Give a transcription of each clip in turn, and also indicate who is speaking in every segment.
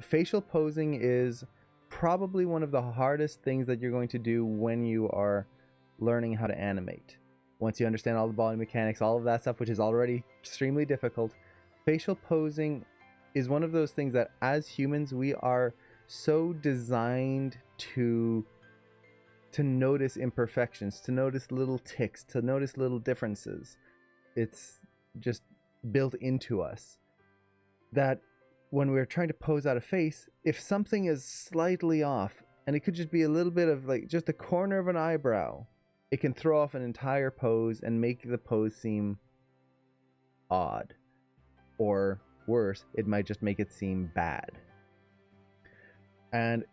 Speaker 1: Facial posing is probably one of the hardest things that you're going to do when you are learning how to animate. Once you understand all the body mechanics, all of that stuff, which is already extremely difficult, facial posing is one of those things that as humans we are so designed to notice imperfections, to notice little ticks, to notice little differences. It's just built into us that when we're trying to pose out a face, if something is slightly off, and it could just be a little bit of like just the corner of an eyebrow, it can throw off an entire pose and make the pose seem odd. Or worse, it might just make it seem bad. And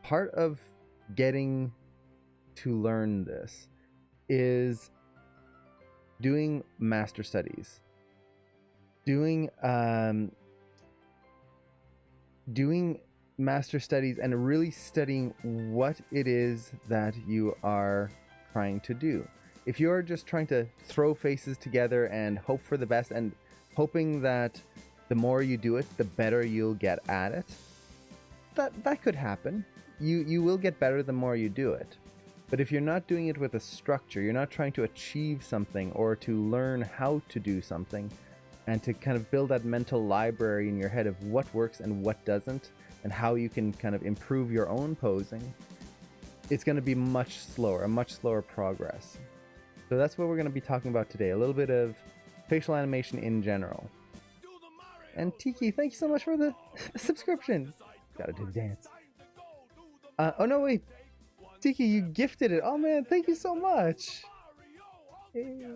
Speaker 1: part of getting to learn this is doing master studies, doing master studies and really studying what it is that you are trying to do. If you're just trying to throw faces together and hope for the best and hoping that the more you do it, the better you'll get at it, that could happen. You will get better the more you do it. But if you're not doing it with a structure, you're not trying to achieve something or to learn how to do something and to kind of build that mental library in your head of what works and what doesn't and how you can kind of improve your own posing, it's going to be a much slower progress. So that's what we're going to be talking about today, a little bit of facial animation in general. And Tiki, thank you so much for the subscription. Gotta do the dance. Oh no, wait. Tiki, you gifted it. Oh man, thank you so much. Thank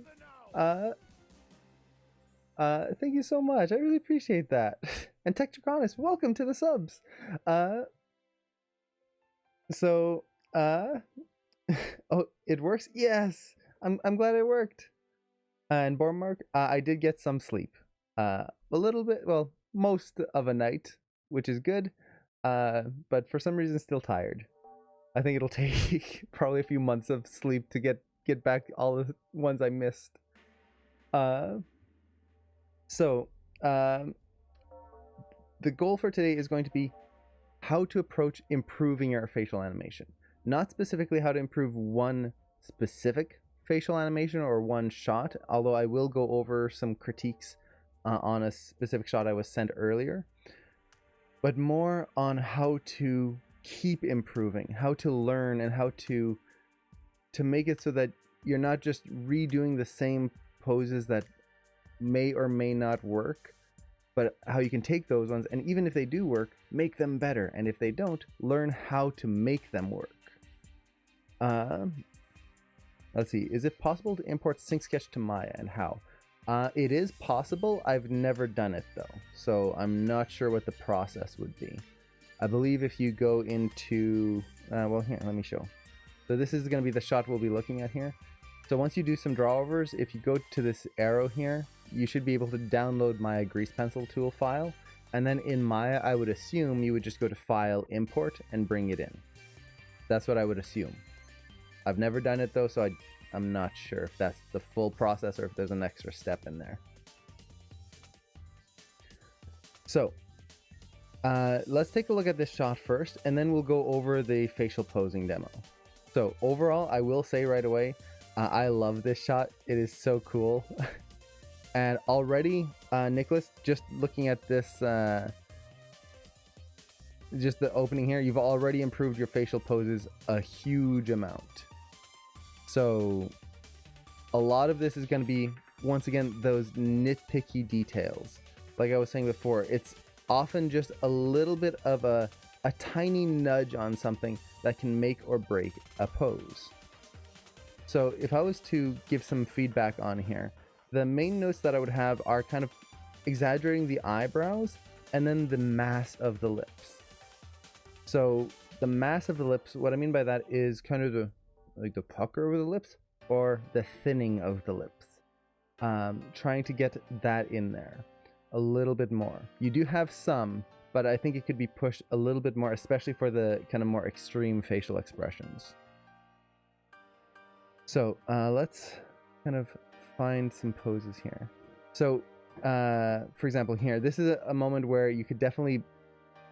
Speaker 1: you so much. I really appreciate that. And Tektraconis, welcome to the subs. Oh, it works? Yes. I'm glad it worked. And Bormark, I did get some sleep. A little bit, well, most of a night, which is good. But for some reason still tired. I think it'll take probably a few months of sleep to get back all the ones I missed. The goal for today is going to be how to approach improving your facial animation. Not specifically how to improve one specific facial animation or one shot, although I will go over some critiques on a specific shot I was sent earlier, but more on how to keep improving, how to learn, and how to make it so that you're not just redoing the same poses that may or may not work, but how you can take those ones and even if they do work, make them better, and if they don't, learn how to make them work. Let's see, is it possible to import Sync Sketch to Maya, and how? It is possible. I've never done it though, so I'm not sure what the process would be. I believe if you go into, well, here, let me show. So this is going to be the shot we'll be looking at here. So once you do some drawovers, if you go to this arrow here, you should be able to download Maya Grease Pencil tool file. And then in Maya, I would assume you would just go to File, Import, and bring it in. That's what I would assume. I've never done it though, so I'm not sure if that's the full process or if there's an extra step in there. So let's take a look at this shot first, and then we'll go over the facial posing demo. So overall, I will say right away, I love this shot. It is so cool. And already, Nicholas, just looking at this, just the opening here, you've already improved your facial poses a huge amount. So a lot of this is going to be, once again, those nitpicky details. Like I was saying before, it's often just a little bit of a tiny nudge on something that can make or break a pose. So if I was to give some feedback on here, the main notes that I would have are kind of exaggerating the eyebrows and then the mass of the lips. So the mass of the lips, what I mean by that is kind of the pucker over the lips or the thinning of the lips. Trying to get that in there a little bit more. You do have some, but I think it could be pushed a little bit more, especially for the kind of more extreme facial expressions. So let's kind of find some poses here. So for example here, this is a moment where you could definitely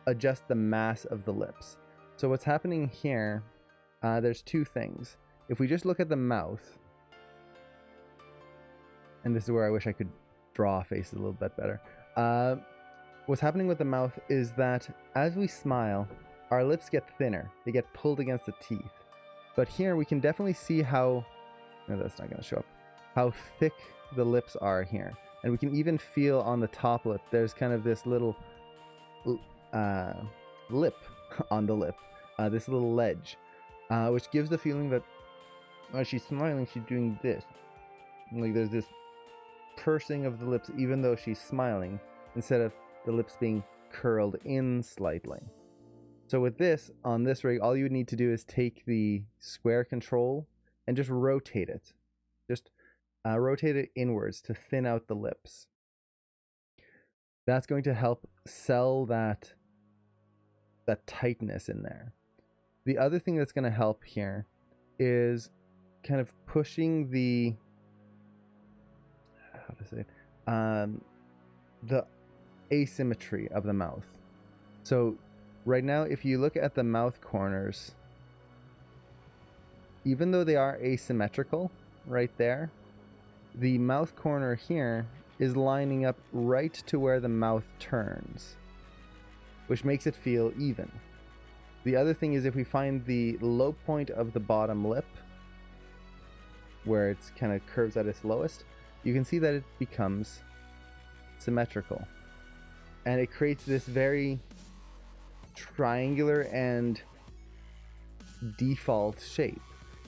Speaker 1: adjust the mass of the lips. So what's happening here, there's two things. If we just look at the mouth, and this is where I wish I could draw faces a little bit better. What's happening with the mouth is that as we smile, our lips get thinner. They get pulled against the teeth. But here we can definitely see how, no, that's not going to show up, how thick the lips are here. And we can even feel on the top lip, there's kind of this little lip on the lip, this little ledge, which gives the feeling that when she's smiling, she's doing this. Like there's this pursing of the lips even though she's smiling, instead of the lips being curled in slightly. So with this, on this rig, all you would need to do is take the square control and just rotate it. Just rotate it inwards to thin out the lips. That's going to help sell that tightness in there. The other thing that's going to help here is kind of pushing the, how to say it, the asymmetry of the mouth. So right now, if you look at the mouth corners, even though they are asymmetrical right there, the mouth corner here is lining up right to where the mouth turns, which makes it feel even. The other thing is, if we find the low point of the bottom lip, where it's kind of curves at its lowest, you can see that it becomes symmetrical. And it creates this very triangular and default shape.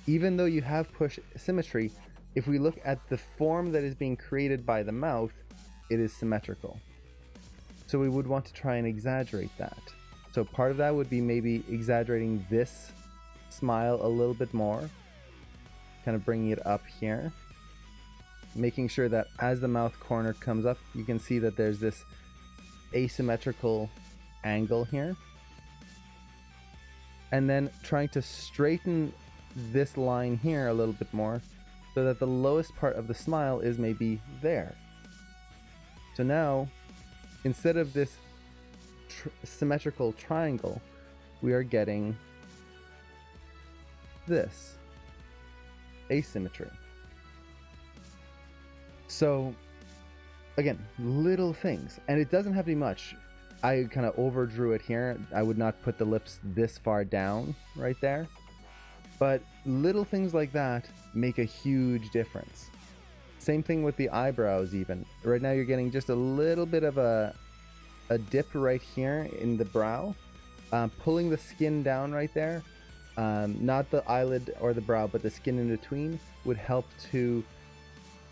Speaker 1: Even though you have push symmetry, if we look at the form that is being created by the mouth, it is symmetrical. So we would want to try and exaggerate that. So part of that would be maybe exaggerating this smile a little bit more, kind of bringing it up here, making sure that as the mouth corner comes up, you can see that there's this asymmetrical angle here, and then trying to straighten this line here a little bit more so that the lowest part of the smile is maybe there. So now, instead of this symmetrical triangle, we are getting this asymmetry. So again, little things, and it doesn't have to be much. I kind of overdrew it here. I would not put the lips this far down right there, but little things like that make a huge difference. Same thing with the eyebrows. Even right now, you're getting just a little bit of a dip right here in the brow, pulling the skin down right there, not the eyelid or the brow, but the skin in between, would help to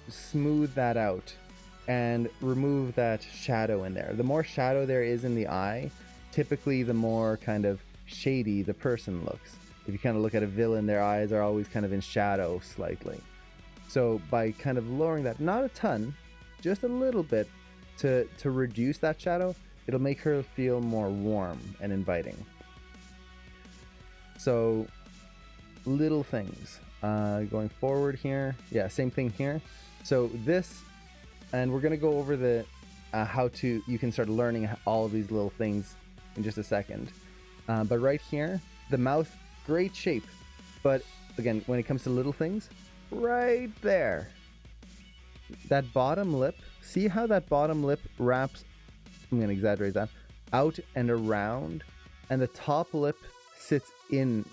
Speaker 1: smooth that out and remove that shadow in there. The more shadow there is in the eye, typically the more kind of shady the person looks. If you kind of look at a villain, their eyes are always kind of in shadow slightly. So by kind of lowering that, not a ton, just a little bit, to reduce that shadow, it'll make her feel more warm and inviting. So little things. Going forward here, yeah, same thing here. So this, and we're gonna go over the how to, you can start learning all of these little things in just a second. But right here, the mouth, great shape. But again, when it comes to little things, right there, that bottom lip, see how that bottom lip wraps, I'm gonna exaggerate that, out and around, and the top lip sits in,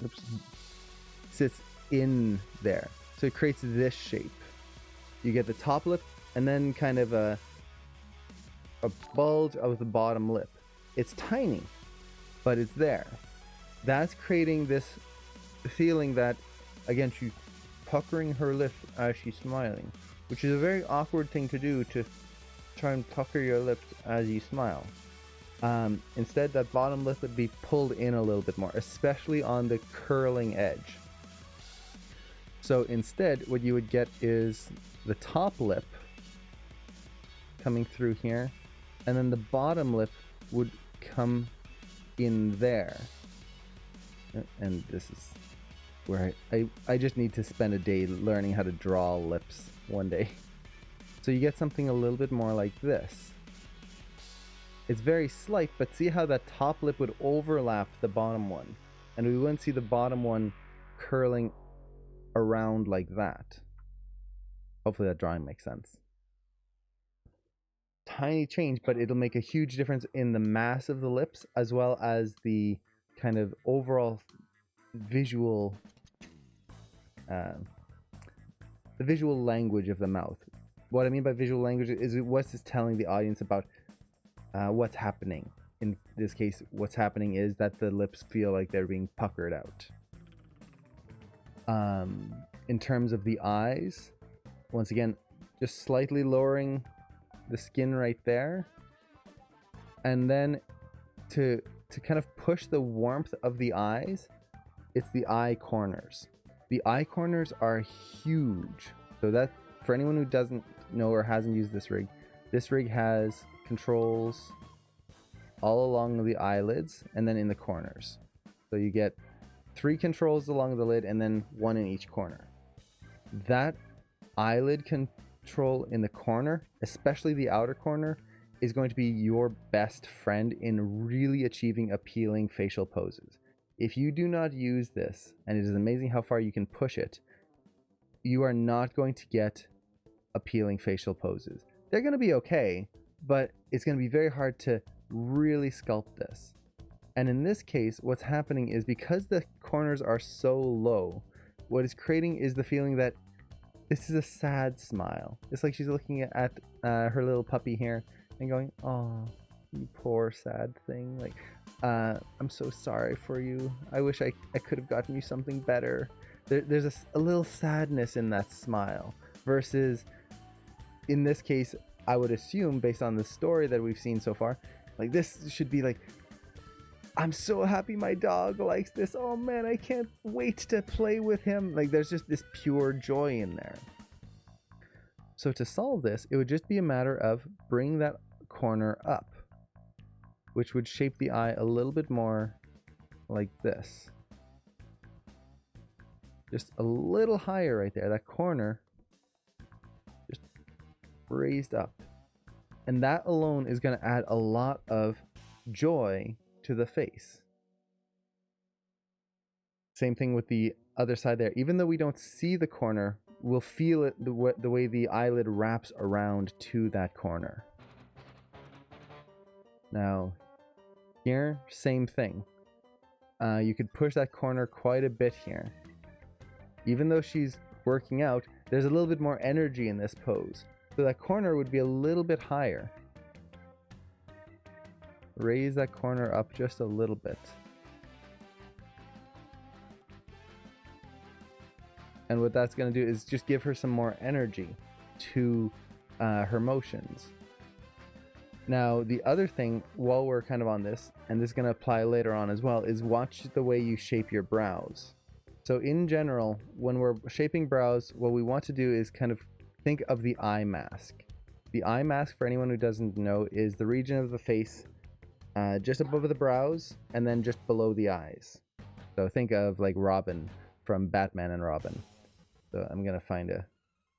Speaker 1: sits in there. So it creates this shape. You get the top lip and then kind of a bulge of the bottom lip. It's tiny, but it's there. That's creating this feeling that, again, she's puckering her lips as she's smiling, which is a very awkward thing to do, to try and pucker your lips as you smile. Instead, that bottom lip would be pulled in a little bit more, especially on the curling edge. So instead, what you would get is the top lip coming through here, and then the bottom lip would come in there. And this is where I just need to spend a day learning how to draw lips one day. So you get something a little bit more like this. It's very slight, but see how that top lip would overlap the bottom one, and we wouldn't see the bottom one curling around like that. Hopefully that drawing makes sense. Tiny change, but it'll make a huge difference in the mass of the lips as well as the kind of overall visual the visual language of the mouth. What I mean by visual language is what's this telling the audience about what's happening. In this case, what's happening is that the lips feel like they're being puckered out. In terms of the eyes, once again, just slightly lowering the skin right there, and then to kind of push the warmth of the eyes, it's the eye corners. The eye corners are huge. So that, for anyone who doesn't know or hasn't used this rig has controls all along the eyelids and then in the corners. So you get 3 controls along the lid and then 1 in each corner. That eyelid control in the corner, especially the outer corner, is going to be your best friend in really achieving appealing facial poses. If you do not use this, and it is amazing how far you can push it, you are not going to get appealing facial poses. They're going to be okay, but it's going to be very hard to really sculpt this. And in this case, what's happening is because the corners are so low, what it's creating is the feeling that this is a sad smile. It's like she's looking at her little puppy here and going, "Oh, you poor sad thing. Like, I'm so sorry for you. I wish I could have gotten you something better." There's a little sadness in that smile. Versus, in this case, I would assume, based on the story that we've seen so far, like this should be like, "I'm so happy my dog likes this. Oh man, I can't wait to play with him." Like there's just this pure joy in there. So to solve this, it would just be a matter of bringing that corner up, which would shape the eye a little bit more like this. Just a little higher right there. That corner just raised up. And that alone is going to add a lot of joy to the face. Same thing with the other side there. Even though we don't see the corner, we'll feel it the way the eyelid wraps around to that corner. Now, here, same thing. You could push that corner quite a bit here. Even though she's working out, there's a little bit more energy in this pose. So that corner would be a little bit higher. Raise that corner up just a little bit. And what that's going to do is just give her some more energy to her motions. Now, the other thing, while we're kind of on this, and this is going to apply later on as well, is watch the way you shape your brows. So in general, when we're shaping brows, what we want to do is kind of think of the eye mask. The eye mask, for anyone who doesn't know, is the region of the face just above the brows and then just below the eyes. So think of like Robin from Batman and Robin. So I'm going to find a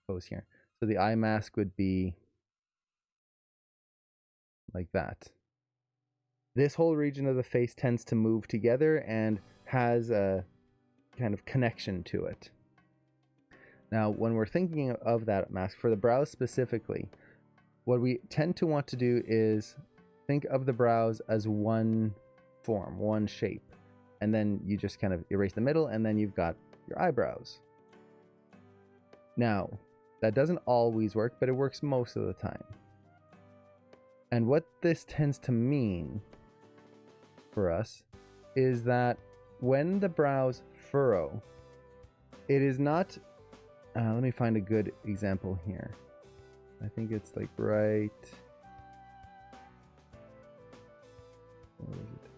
Speaker 1: pose here. So the eye mask would be like that. This whole region of the face tends to move together and has a kind of connection to it. Now, when we're thinking of that mask, for the brows specifically, what we tend to want to do is think of the brows as one form, one shape. And then you just kind of erase the middle, and then you've got your eyebrows. Now, that doesn't always work, but it works most of the time. And what this tends to mean for us is that when the brows furrow, it is not... let me find a good example here. I think it's like right... Where is it?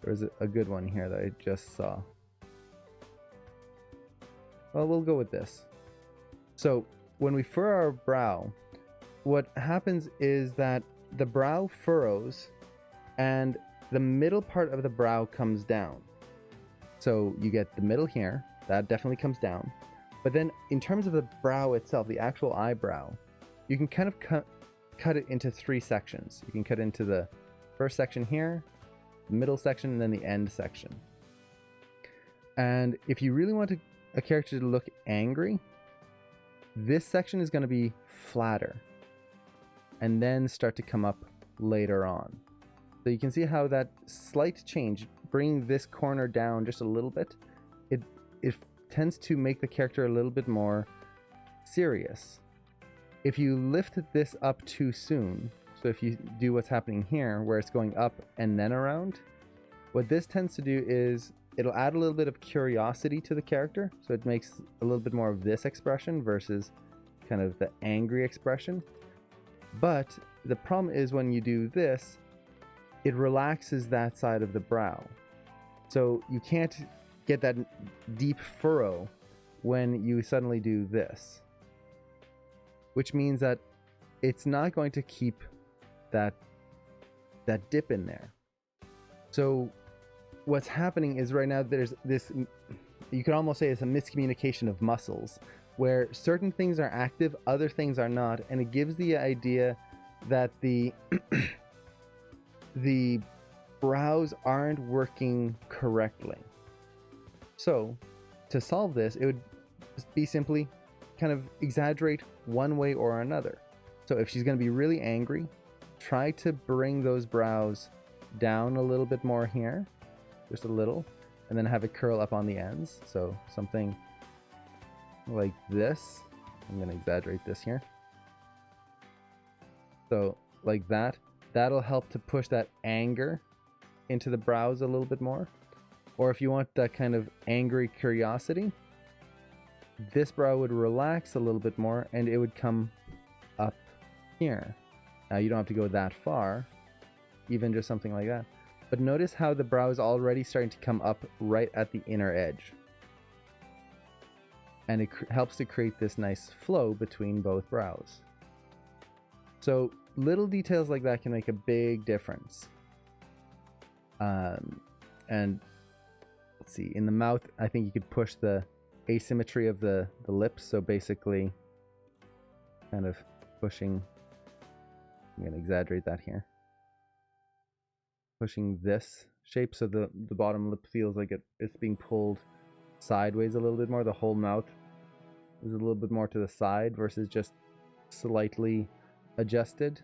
Speaker 1: There's a good one here that I just saw. Well, we'll go with this. So when we furrow our brow, what happens is that the brow furrows and the middle part of the brow comes down. So you get the middle here, that definitely comes down. But then in terms of the brow itself, the actual eyebrow, you can kind of cut it into 3 sections. You can cut into the first section here, middle section, and then the end section. And if you really want a character to look angry, this section is going to be flatter and then start to come up later on. So you can see how that slight change, bringing this corner down just a little bit, it tends to make the character a little bit more serious. If you lift this up too soon, so if you do what's happening here, where it's going up and then around, what this tends to do is it'll add a little bit of curiosity to the character, so it makes a little bit more of this expression versus kind of the angry expression. But the problem is when you do this, it relaxes that side of the brow. So you can't get that deep furrow when you suddenly do this, which means that it's not going to keep that dip in there. So what's happening is right now there's this, you could almost say it's a miscommunication of muscles, where certain things are active, other things are not, and it gives the idea that the the brows aren't working correctly. So to solve this, it would be simply kind of exaggerate one way or another. So if she's going to be really angry, try to bring those brows down a little bit more here, just a little, and then have it curl up on the ends. So something like this. I'm going to exaggerate this here. So like that. That'll help to push that anger into the brows a little bit more. Or if you want that kind of angry curiosity, this brow would relax a little bit more and it would come up here. Now you don't have to go that far, even just something like that. But notice how the brow is already starting to come up right at the inner edge. And it helps to create this nice flow between both brows. So little details like that can make a big difference. And let's see, in the mouth, I think you could push the asymmetry of the lips. So basically kind of pushing, I'm going to exaggerate that here. Pushing this shape so the bottom lip feels like it's being pulled sideways a little bit more. The whole mouth is a little bit more to the side versus just slightly adjusted.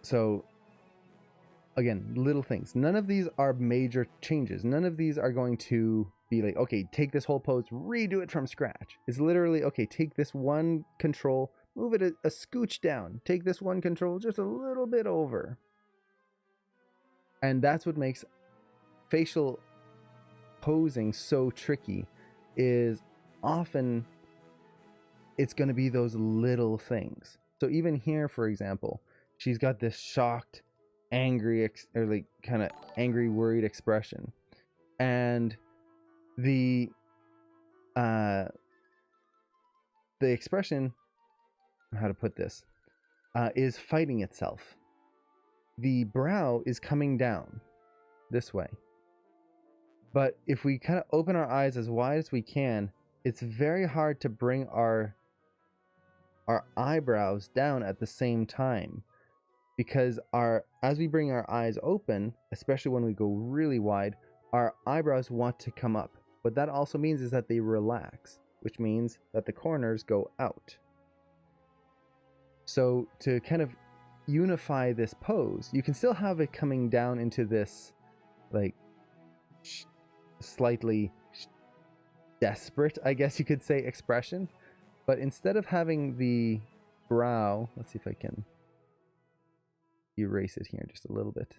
Speaker 1: So again, little things. None of these are major changes. None of these are going to be like, okay, take this whole pose, redo it from scratch. It's literally, okay, take this one control, move it a scooch down. Take this one control just a little bit over. And that's what makes facial posing so tricky, is often it's going to be those little things. So even here, for example, she's got this shocked, angry, or like kind of angry, worried expression. And the expression, how to put this, is fighting itself. The brow is coming down this way. But if we kind of open our eyes as wide as we can, it's very hard to bring our eyebrows down at the same time, because as we bring our eyes open, especially when we go really wide, our eyebrows want to come up. What that also means is that they relax, which means that the corners go out. So to kind of unify this pose, you can still have it coming down into this like slightly desperate, I guess you could say, expression. But instead of having the brow, let's see if I can erase it here just a little bit.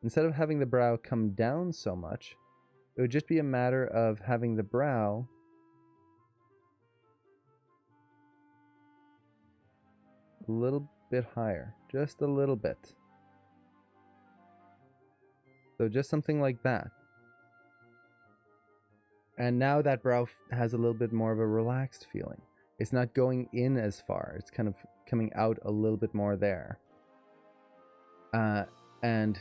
Speaker 1: Instead of having the brow come down so much, it would just be a matter of having the brow a little bit higher, just a little bit. So just something like that. And now that brow has a little bit more of a relaxed feeling. It's not going in as far. It's kind of coming out a little bit more there. And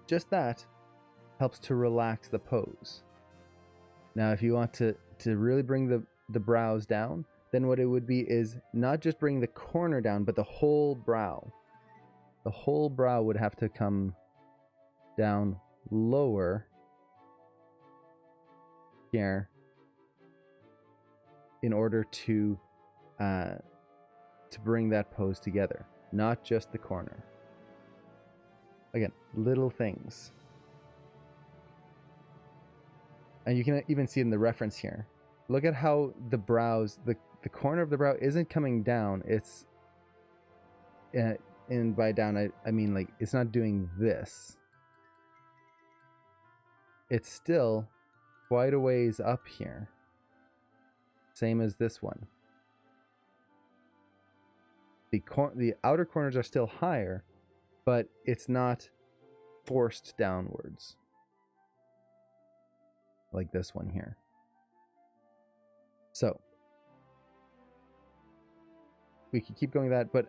Speaker 1: just that helps to relax the pose. Now, if you want to really bring the brows down, then what it would be is not just bring the corner down, but the whole brow. The whole brow would have to come down lower here in order to bring that pose together, not just the corner. Again, little things. And you can even see in the reference here. Look at how the brows, the corner of the brow isn't coming down. It's, and by down, I mean like it's not doing this. It's still quite a ways up here. Same as this one. The outer corners are still higher, but it's not forced downwards. Like this one here. So we could keep going that, but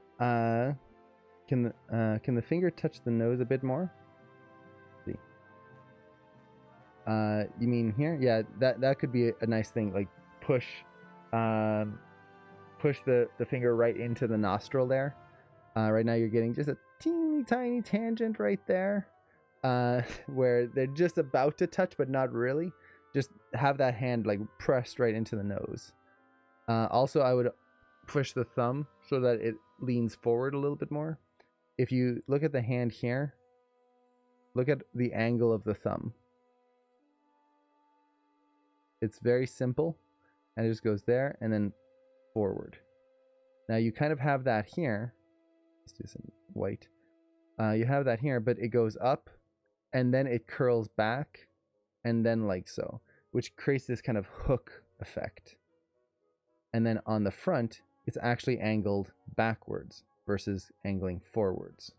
Speaker 1: can the finger touch the nose a bit more? Let's see. You mean here? Yeah, that could be a nice thing. Like push the finger right into the nostril there. Right now you're getting just a teeny tiny tangent right there, where they're just about to touch, but not really. Just have that hand like pressed right into the nose. Also, I would push the thumb so that it leans forward a little bit more. If you look at the hand here, look at the angle of the thumb. It's very simple, and it just goes there and then forward. Now you kind of have that here. Let's do some white. You have that here, but it goes up and then it curls back and then like so, which creates this kind of hook effect. And then on the front, it's actually angled backwards versus angling forwards.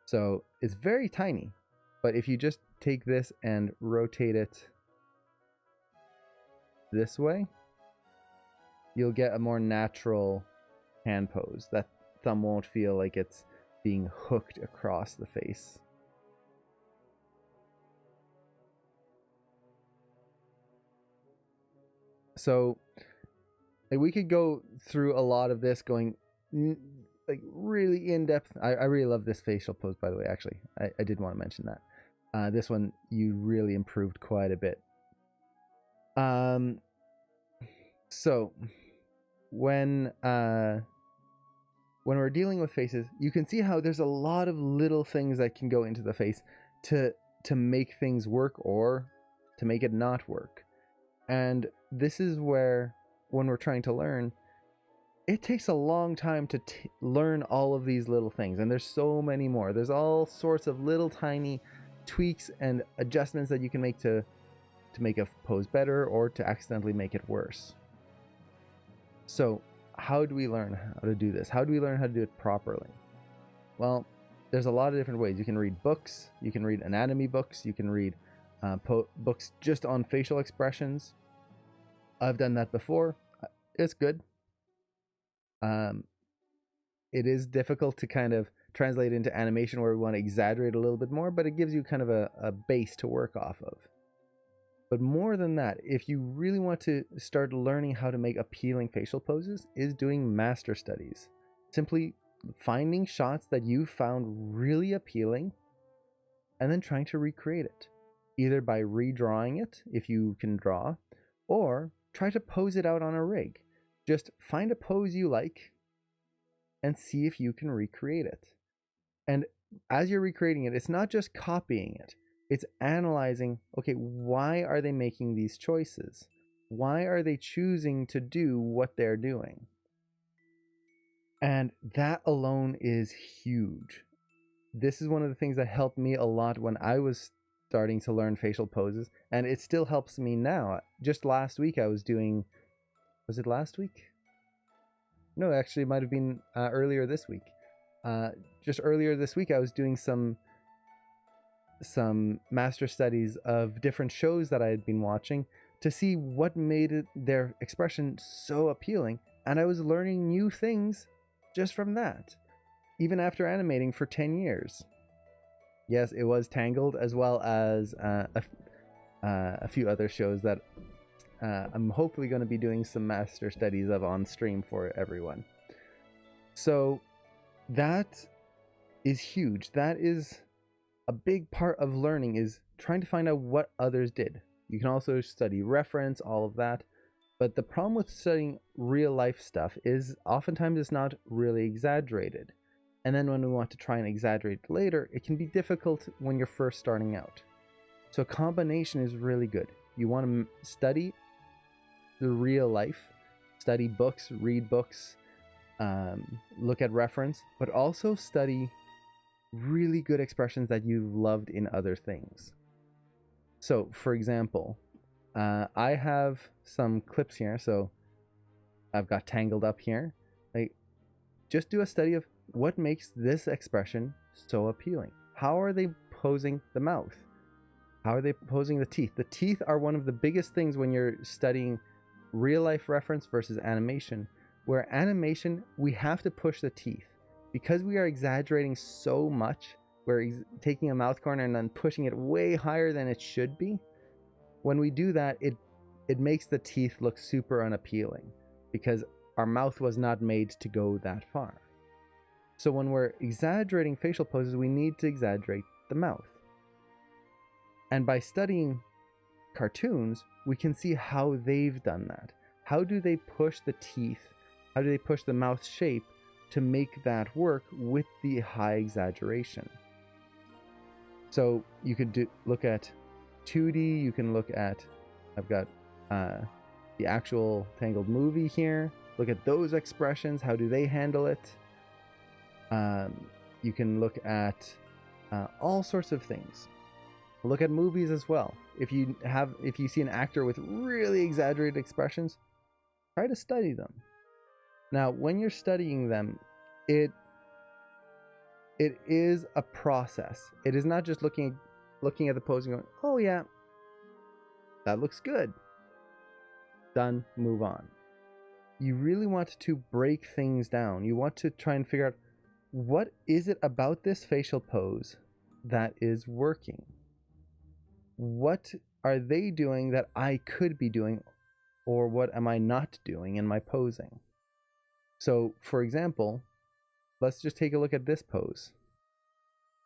Speaker 1: So it's very tiny, but if you just take this and rotate it this way, you'll get a more natural hand pose. That thumb won't feel like it's being hooked across the face. So we could go through a lot of this, going like really in depth. I really love this facial pose, by the way. Actually, I did want to mention that. This one you really improved quite a bit. So when we're dealing with faces, you can see how there's a lot of little things that can go into the face to make things work or to make it not work. And this is where, when we're trying to learn, it takes a long time to learn all of these little things. And there's so many more. There's all sorts of little tiny tweaks and adjustments that you can make to make a pose better or to accidentally make it worse. So how do we learn how to do this? How do we learn how to do it properly? Well, there's a lot of different ways. You can read books, you can read anatomy books, you can read books just on facial expressions. I've done that before. It's good. It is difficult to kind of translate into animation where we want to exaggerate a little bit more, but it gives you kind of a base to work off of. But more than that, if you really want to start learning how to make appealing facial poses, is doing master studies. Simply finding shots that you found really appealing and then trying to recreate it. Either by redrawing it, if you can draw, or try to pose it out on a rig. Just find a pose you like and see if you can recreate it. And as you're recreating it, it's not just copying it. It's analyzing, okay, why are they making these choices? Why are they choosing to do what they're doing? And that alone is huge. This is one of the things that helped me a lot when I was starting to learn facial poses, and it still helps me now. Just last week I was doing, was it last week? No, actually it might have been earlier this week. Just earlier this week I was doing some master studies of different shows that I had been watching to see what made their expression so appealing, and I was learning new things just from that, even after animating for 10 years. Yes, it was Tangled, as well as a few other shows that I'm hopefully going to be doing some master studies of on stream for everyone. So that is huge. That is a big part of learning, is trying to find out what others did. You can also study reference, all of that. But the problem with studying real life stuff is oftentimes it's not really exaggerated. And then when we want to try and exaggerate later, it can be difficult when you're first starting out. So a combination is really good. You want to study the real life, study books, read books, look at reference, but also study really good expressions that you've loved in other things. So, for example, I have some clips here. So I've got Tangled Up here. Like, just do a study of what makes this expression so appealing. How are they posing the mouth? How are they posing the teeth? The teeth are one of the biggest things when you're studying real life reference versus animation. Where animation, we have to push the teeth. Because we are exaggerating so much, we're taking a mouth corner and then pushing it way higher than it should be. When we do that, it makes the teeth look super unappealing because our mouth was not made to go that far. So when we're exaggerating facial poses, we need to exaggerate the mouth. And by studying cartoons, we can see how they've done that. How do they push the teeth? How do they push the mouth shape to make that work with the high exaggeration? So you could look at 2D, you can look at, I've got the actual Tangled movie here. Look at those expressions, how do they handle it? You can look at all sorts of things. Look at movies as well. If you see an actor with really exaggerated expressions, try to study them. Now, when you're studying them, it is a process. It is not just looking at the pose and going, oh yeah, that looks good. Done, move on. You really want to break things down. You want to try and figure out, what is it about this facial pose that is working? What are they doing that I could be doing, or what am I not doing in my posing? So, for example, let's just take a look at this pose.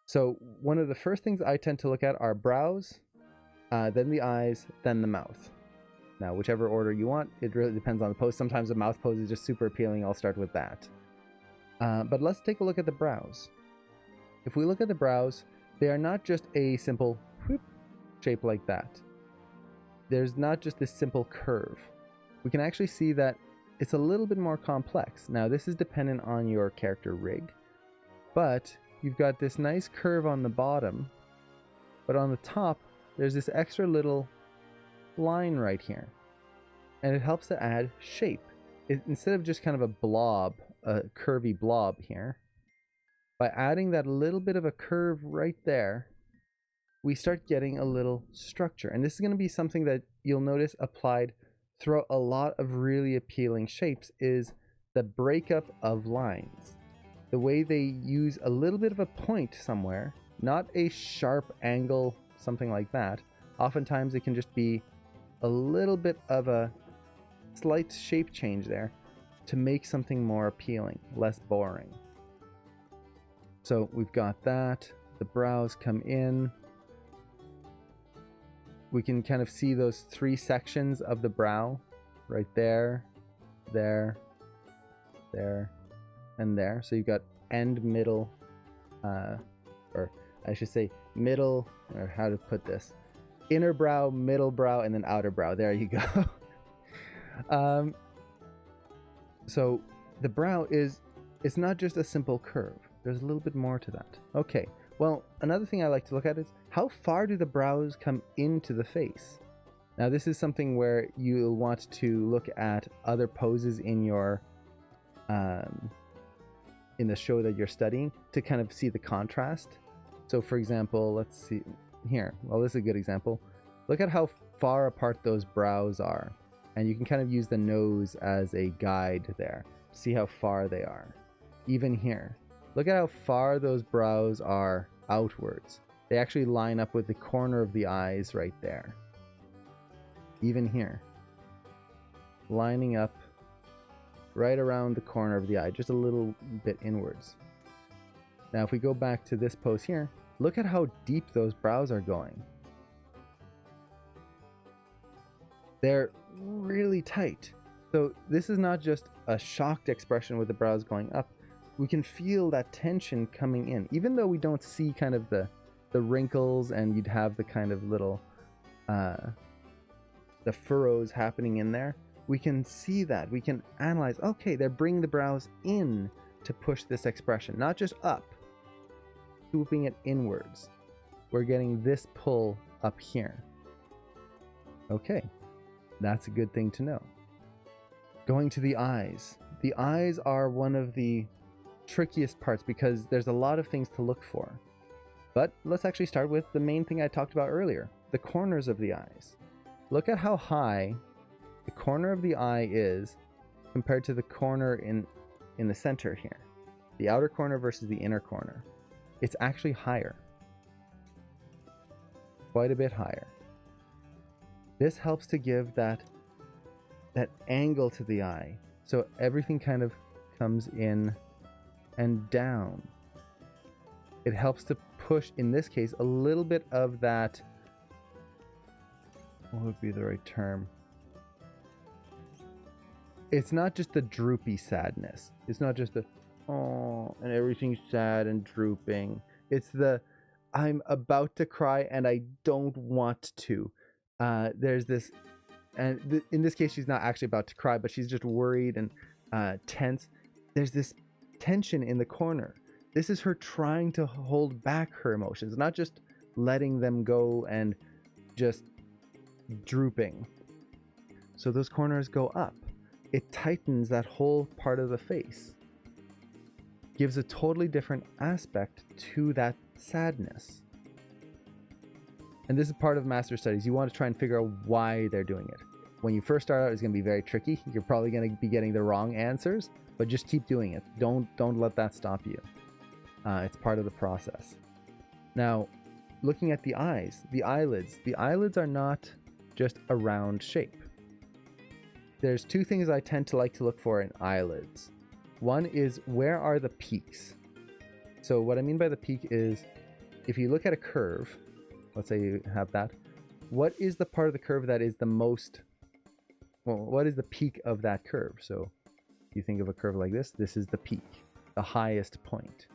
Speaker 1: So one of the first things I tend to look at are brows, then the eyes, then the mouth. Now, whichever order you want, it really depends on the pose. Sometimes the mouth pose is just super appealing. I'll start with that. But let's take a look at the brows. If we look at the brows, they are not just a simple whoop shape like that. There's not just this simple curve. We can actually see that it's a little bit more complex. Now, this is dependent on your character rig, but you've got this nice curve on the bottom, but on the top, there's this extra little line right here, and it helps to add shape. Instead of just kind of a blob, a curvy blob here, by adding that little bit of a curve right there, we start getting a little structure. And this is going to be something that you'll notice applied throughout a lot of really appealing shapes, is the breakup of lines. The way they use a little bit of a point somewhere, not a sharp angle, something like that. Oftentimes it can just be a little bit of a slight shape change there to make something more appealing, less boring. So we've got that. The brows come in. We can kind of see those three sections of the brow right there, there, there, and there. So you've got end, middle, or I should say middle, or how to put this, inner brow, middle brow, and then outer brow. There you go. So the brow it's not just a simple curve. There's a little bit more to that. Okay, well, another thing I like to look at is how far do the brows come into the face? Now, this is something where you'll want to look at other poses in your in the show that you're studying to kind of see the contrast. So, for example, let's see here. Well, this is a good example. Look at how far apart those brows are, and you can kind of use the nose as a guide there. See how far they are. Even here, look at how far those brows are outwards. They actually line up with the corner of the eyes right there. Even here. lining up right around the corner of the eye, just a little bit inwards. Now, if we go back to this pose here, look at how deep those brows are going. They're really tight. So this is not just a shocked expression with the brows going up. We can feel that tension coming in, even though we don't see kind of the wrinkles, and you'd have the kind of little the furrows happening in there. We can see that. We can analyze, okay, they're bringing the brows in to push this expression, not just up, swooping it inwards. We're getting this pull up here. Okay, that's a good thing to know. Going to the eyes. The eyes are one of the trickiest parts because there's a lot of things to look for. But let's actually start with the main thing I talked about earlier, the corners of the eyes. Look at how high the corner of the eye is compared to the corner in the center here. The outer corner versus the inner corner. It's actually higher. Quite a bit higher. This helps to give that angle to the eye. So everything kind of comes in and down. It helps to push, in this case, a little bit of that, what would be the right term? It's not just the droopy sadness. It's not just the, oh, and everything's sad and drooping. It's the, I'm about to cry and I don't want to. There's this, and in this case, she's not actually about to cry, but she's just worried and tense. There's this tension in the corner. This is her trying to hold back her emotions, not just letting them go and just drooping. So those corners go up. It tightens that whole part of the face. Gives a totally different aspect to that sadness. And this is part of master studies. You want to try and figure out why they're doing it. When you first start out, it's going to be very tricky. You're probably going to be getting the wrong answers, but just keep doing it. Don't let that stop you. It's part of the process. Now, looking at the eyes, the eyelids are not just a round shape. There's two things I tend to like to look for in eyelids. One is, where are the peaks? So what I mean by the peak is, if you look at a curve, let's say you have that, what is the part of the curve that is the most, well, what is the peak of that curve? So you think of a curve like this is the peak, the highest point.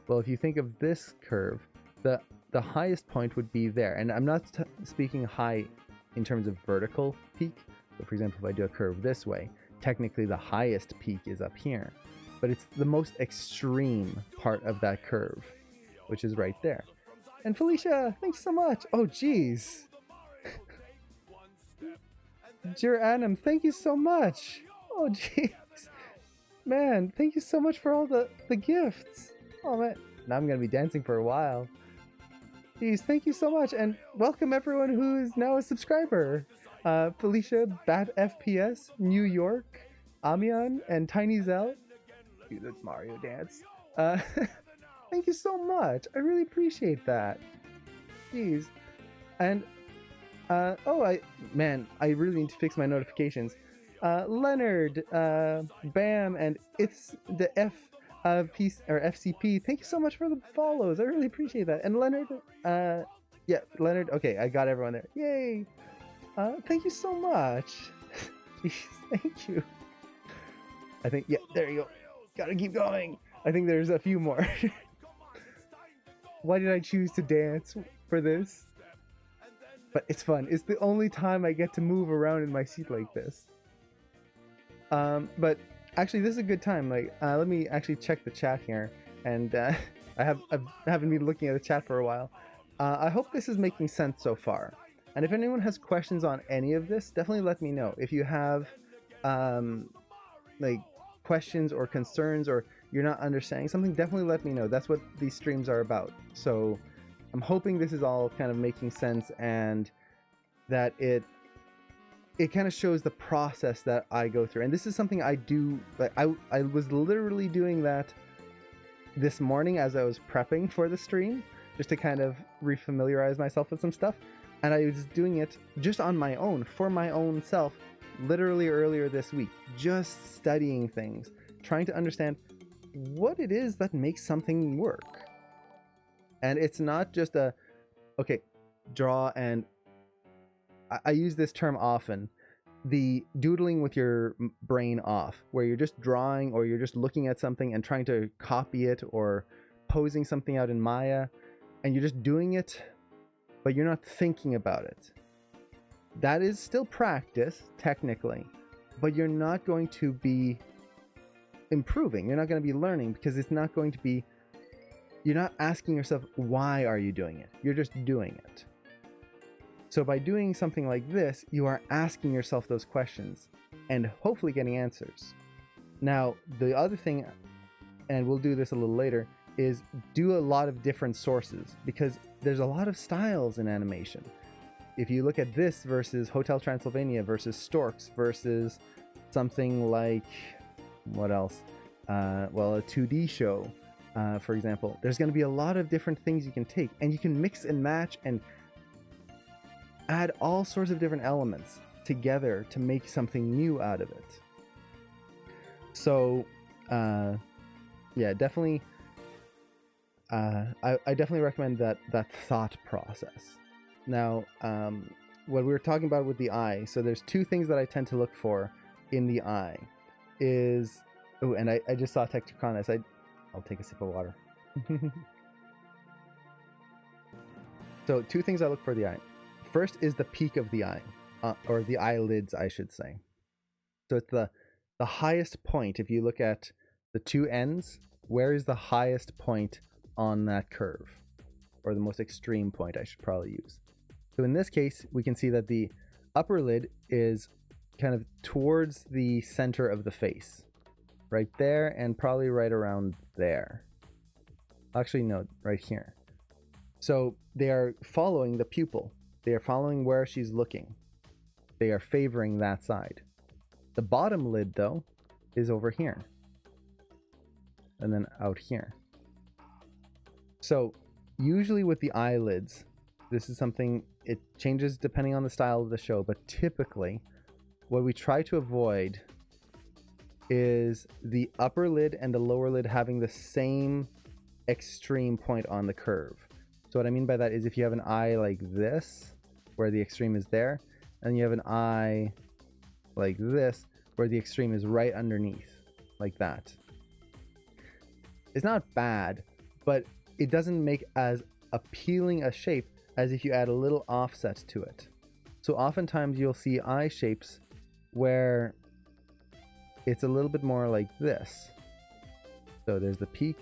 Speaker 1: Well, if you think of this curve, the highest point would be there. And I'm not speaking high in terms of vertical peak. So for example, if I do a curve this way, technically the highest peak is up here, but it's the most extreme part of that curve, which is right there. And Felicia, thanks so much. Oh, geez. Jiranum, thank you so much. Oh, geez. Man, thank you so much for all the gifts. Oh, man. Now I'm going to be dancing for a while. Geez, thank you so much. And welcome everyone who is now a subscriber. Felicia, Bat FPS, New York, Amion, and Tiny Zell. Do the Mario dance. Thank you so much. I really appreciate that. Jeez. And, I really need to fix my notifications. Leonard, Bam, and it's the FCP. Thank you so much for the follows. I really appreciate that. And Leonard, Leonard. Okay, I got everyone there. Yay. Thank you so much. Jeez, thank you. I think, yeah, there you go. Gotta keep going. I think there's a few more. Why did I choose to dance for this? But it's fun. It's the only time I get to move around in my seat like this. But actually, this is a good time. Like, let me actually check the chat here. And I haven't been looking at the chat for a while. I hope this is making sense so far. And if anyone has questions on any of this, definitely let me know. If you have like questions or concerns, or you're not understanding something, definitely let me know. That's what these streams are about. So I'm hoping this is all kind of making sense, and that it kind of shows the process that I go through. And this is something I do, like I was literally doing that this morning as I was prepping for the stream, just to kind of refamiliarize myself with some stuff. And I was doing it just on my own, for my own self, literally earlier this week, just studying things, trying to understand what it is that makes something work. And it's not just okay, draw, and I use this term often, the doodling with your brain off, where you're just drawing or you're just looking at something and trying to copy it or posing something out in Maya, and you're just doing it, but you're not thinking about it. That is still practice, technically, but you're not going to be improving. You're not going to be learning, because it's not going to be, you're not asking yourself, why are you doing it? You're just doing it. So by doing something like this, you are asking yourself those questions and hopefully getting answers. Now, the other thing, and we'll do this a little later, is do a lot of different sources, because there's a lot of styles in animation. If you look at this versus Hotel Transylvania versus Storks versus something like, what else? Well, a 2D show, for example, there's going to be a lot of different things you can take, and you can mix and match and add all sorts of different elements together to make something new out of it. So, yeah, definitely. I definitely recommend that thought process. Now, what we were talking about with the eye. So there's two things that I tend to look for in the eye. Is and I just saw Tectonic. I'll take a sip of water. So two things I look for in the eye. First is the peak of the eye, or the eyelids, I should say. So it's the highest point. If you look at the two ends, where is the highest point on that curve, or the most extreme point I should probably use. So in this case, we can see that the upper lid is kind of towards the center of the face, right there, and probably right around there. Actually, no, right here. So they are following the pupil. They are following where she's looking. They are favoring that side. The bottom lid, though, is over here. And then out here. So usually with the eyelids, this is something, it changes depending on the style of the show, but typically what we try to avoid is the upper lid and the lower lid having the same extreme point on the curve. So what I mean by that is, if you have an eye like this, where the extreme is there, and you have an eye like this, where the extreme is right underneath, like that. It's not bad, but it doesn't make as appealing a shape as if you add a little offset to it. So oftentimes you'll see eye shapes where it's a little bit more like this. So there's the peak,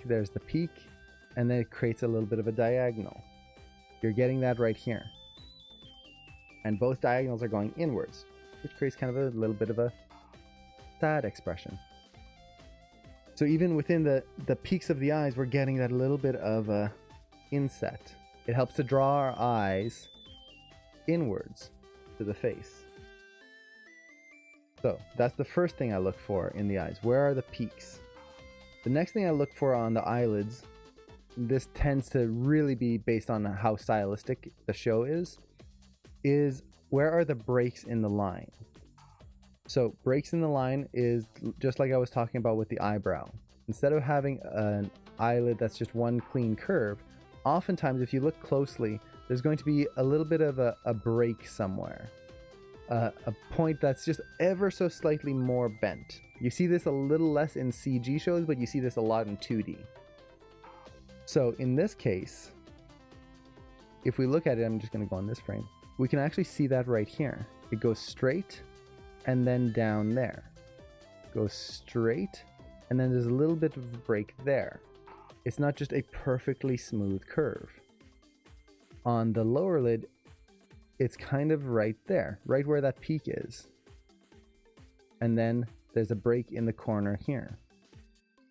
Speaker 1: and then it creates a little bit of a diagonal. You're getting that right here. And both diagonals are going inwards, which creates kind of a little bit of a sad expression. So even within the peaks of the eyes, we're getting that little bit of a inset. It helps to draw our eyes inwards to the face. So that's the first thing I look for in the eyes. Where are the peaks? The next thing I look for on the eyelids, this tends to really be based on how stylistic the show is where are the breaks in the line? So breaks in the line is just like I was talking about with the eyebrow. Instead of having an eyelid that's just one clean curve, oftentimes if you look closely, there's going to be a little bit of a break somewhere. A point that's just ever so slightly more bent. You see this a little less in CG shows, but you see this a lot in 2D. So in this case, if we look at it, I'm just going to go on this frame, we can actually see that right here. It goes straight and then down there. Goes straight, and then there's a little bit of a break there. It's not just a perfectly smooth curve. On the lower lid, it's kind of right there, right where that peak is. And then there's a break in the corner here.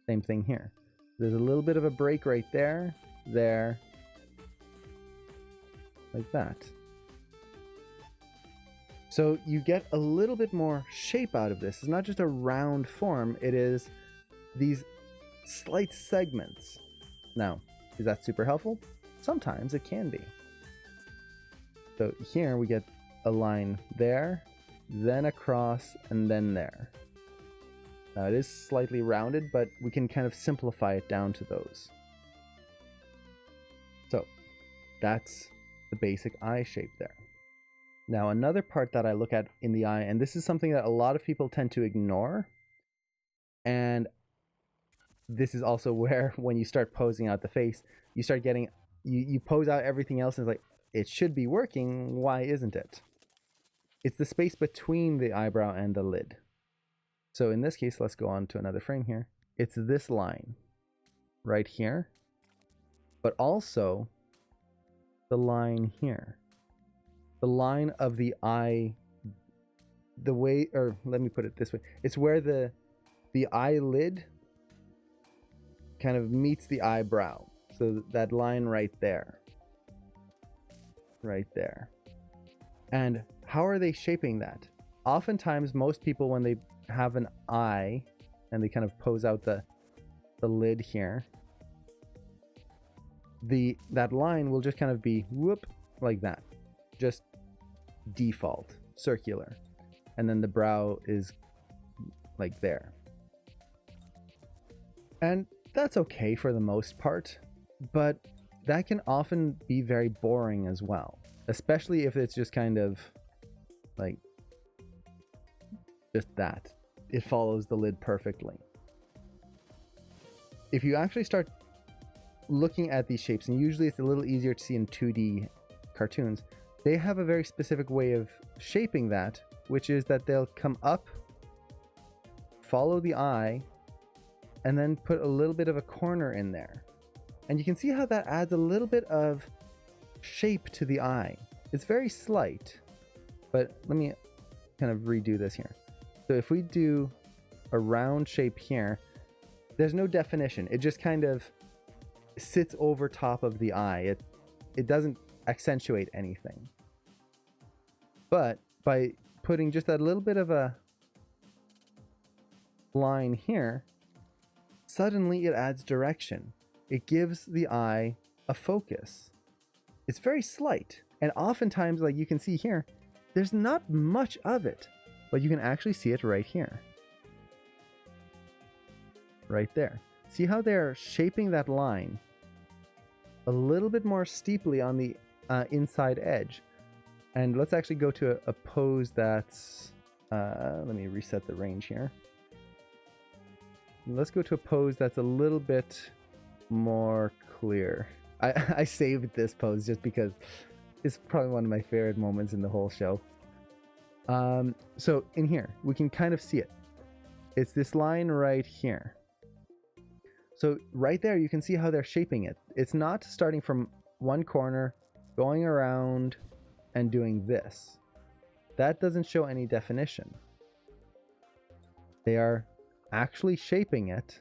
Speaker 1: Same thing here. There's a little bit of a break right there, like that. So you get a little bit more shape out of this. It's not just a round form, it is these slight segments. Now, is that super helpful? Sometimes it can be. So here we get a line there, then across, and then there. Now it is slightly rounded, but we can kind of simplify it down to those. So that's the basic eye shape there. Now another part that I look at in the eye, and this is something that a lot of people tend to ignore, and this is also where when you start posing out the face, you start getting, you pose out everything else and it's like, it should be working, why isn't it? It's the space between the eyebrow and the lid. So in this case, let's go on to another frame here. It's this line right here, but also the line here. The line of the eye, the way, or let me put it this way. It's where the eyelid kind of meets the eyebrow. So that line right there. Right there. And how are they shaping that? Oftentimes, most people, when they have an eye and they kind of pose out the lid here, that line will just kind of be whoop like that. Just default, circular. And then the brow is like there. And that's okay for the most part, but that can often be very boring as well, especially if it's just kind of like just that. It follows the lid perfectly. If you actually start looking at these shapes, and usually it's a little easier to see in 2D cartoons, they have a very specific way of shaping that, which is that they'll come up, follow the eye, and then put a little bit of a corner in there. And you can see how that adds a little bit of shape to the eye. It's very slight, but let me kind of redo this here. So if we do a round shape here, there's no definition. It just kind of sits over top of the eye. It doesn't accentuate anything. But by putting just that little bit of a line here, suddenly it adds direction. It gives the eye a focus. It's very slight. And oftentimes, like you can see here, there's not much of it, but you can actually see it right here. Right there. See how they're shaping that line a little bit more steeply on the inside edge. And let's actually go to a pose that's, let me reset the range here. Let's go to a pose that's a little bit more clear. I saved this pose just because it's probably one of my favorite moments in the whole show. So in here, we can kind of see it. It's this line right here. So right there, you can see how they're shaping it. It's not starting from one corner, going around, and doing this. That doesn't show any definition. They are actually shaping it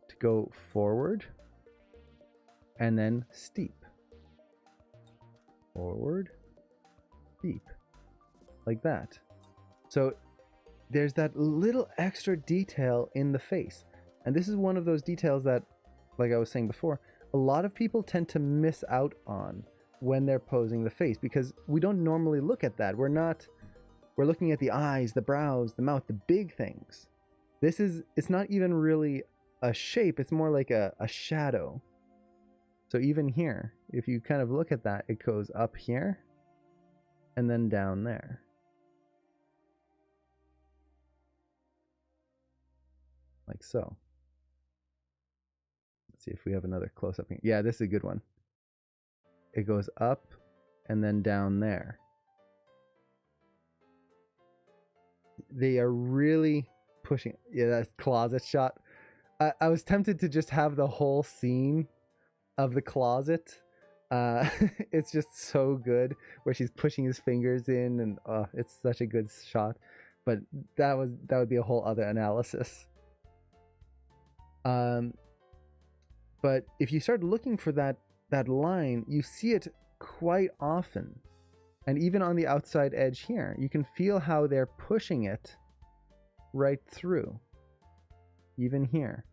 Speaker 1: to go forward and then steep. Forward, steep. Like that. So there's that little extra detail in the face. And this is one of those details that, like I was saying before, a lot of people tend to miss out on when they're posing the face, because we don't normally look at that. We're looking at the eyes, the brows, the mouth, the big things. It's not even really a shape, it's more like a shadow. So even here, if you kind of look at that, it goes up here and then down there. Like so. Let's see if we have another close-up here. Yeah, this is a good one. It goes up and then down there. They are really pushing. Yeah, that closet shot. I was tempted to just have the whole scene of the closet. It's just so good where she's pushing his fingers in, and it's such a good shot. But that would be a whole other analysis. But if you start looking for that line, you see it quite often. And even on the outside edge here, you can feel how they're pushing it right through. Even here.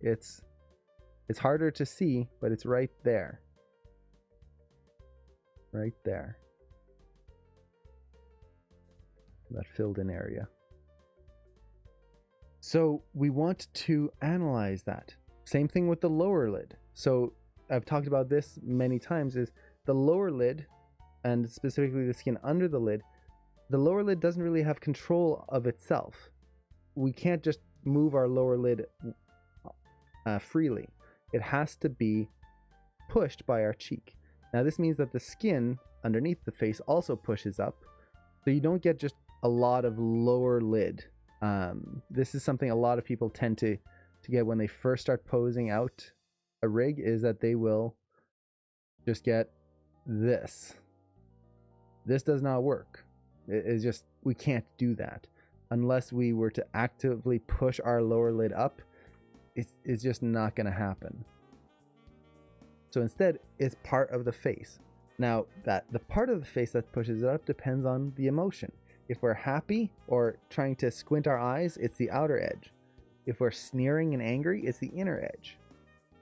Speaker 1: It's harder to see, but it's right there. Right there. that filled in area. So we want to analyze that. Same thing with the lower lid. So I've talked about this many times, is the lower lid, and specifically the skin under the lid, the lower lid doesn't really have control of itself. We can't just move our lower lid freely. It has to be pushed by our cheek. Now this means that the skin underneath the face also pushes up, so you don't get just a lot of lower lid. This is something a lot of people tend to get when they first start posing out a rig, is that they will just get this. This does not work. It's just, we can't do that unless we were to actively push our lower lid up. It's just not going to happen. So instead, it's part of the face. Now, the part of the face that pushes it up depends on the emotion. If we're happy or trying to squint our eyes, it's the outer edge. If we're sneering and angry, it's the inner edge.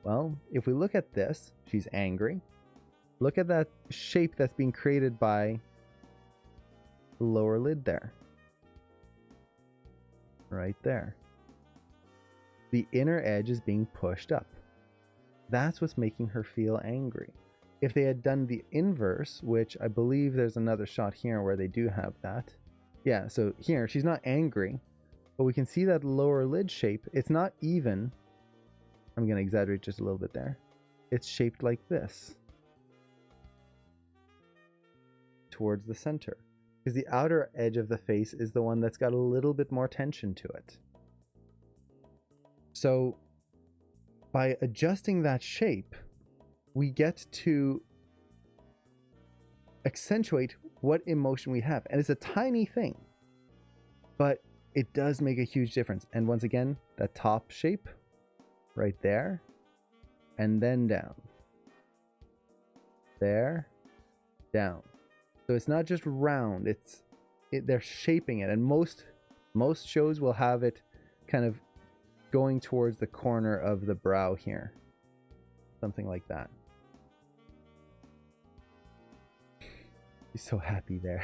Speaker 1: Well, if we look at this, she's angry. Look at that shape that's being created by the lower lid there. Right there. The inner edge is being pushed up. That's what's making her feel angry. If they had done the inverse, which I believe there's another shot here where they do have that. Yeah, so here, she's not angry, but we can see that lower lid shape. It's not even. I'm going to exaggerate just a little bit there. It's shaped like this. Towards the center. Because the outer edge of the face is the one that's got a little bit more tension to it. So by adjusting that shape, we get to accentuate what emotion we have. And it's a tiny thing, but it does make a huge difference. And once again, that top shape right there, and then down. There, down. So it's not just round, they're shaping it. And most shows will have it kind of going towards the corner of the brow here. Something like that. He's so happy there.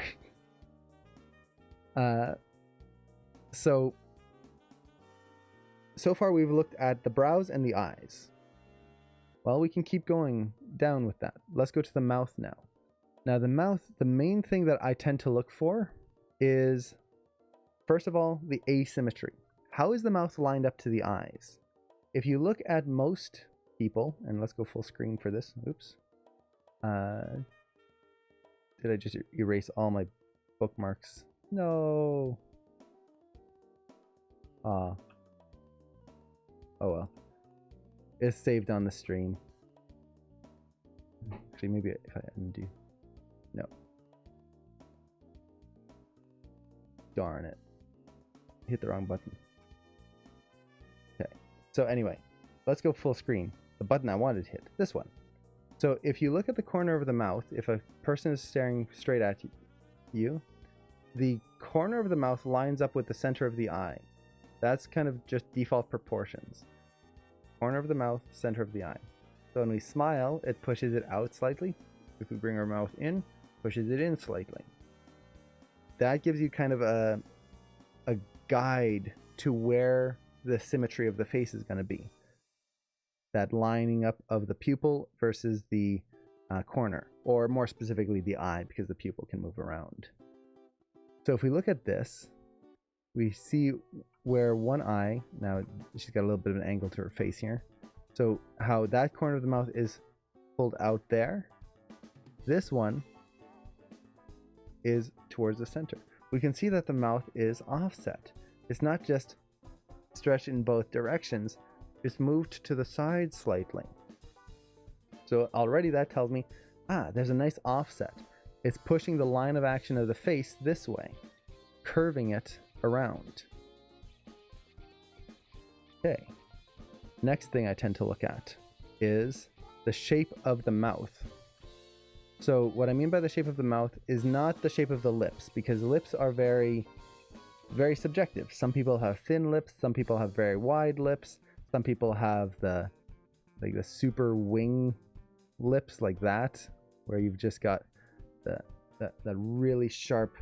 Speaker 1: So far we've looked at the brows and the eyes. Well, we can keep going down with that. Let's go to the mouth now. Now the mouth, the main thing that I tend to look for is, first of all, the asymmetry. How is the mouth lined up to the eyes? If you look at most people, and let's go full screen for this. Oops. Did I just erase all my bookmarks? No. Oh well. It's saved on the stream. Actually, maybe if I undo. No. Darn it. Hit the wrong button. Okay. So anyway, let's go full screen. The button I wanted to hit. This one. So if you look at the corner of the mouth, if a person is staring straight at you, the corner of the mouth lines up with the center of the eye. That's kind of just default proportions. Corner of the mouth, center of the eye. So when we smile, it pushes it out slightly. If we bring our mouth in, pushes it in slightly. That gives you kind of a guide to where the symmetry of the face is going to be. That lining up of the pupil versus the corner, or more specifically the eye, because the pupil can move around. So if we look at this, we see where one eye, now she's got a little bit of an angle to her face here. So how that corner of the mouth is pulled out there, this one is towards the center. We can see that the mouth is offset. It's not just stretched in both directions, it's moved to the side slightly. So already that tells me, there's a nice offset. It's pushing the line of action of the face this way, curving it around. Okay. Next thing I tend to look at is the shape of the mouth. So what I mean by the shape of the mouth is not the shape of the lips, because lips are very, very subjective. Some people have thin lips, some people have very wide lips, some people have the super wing lips like that, where you've just got that really sharp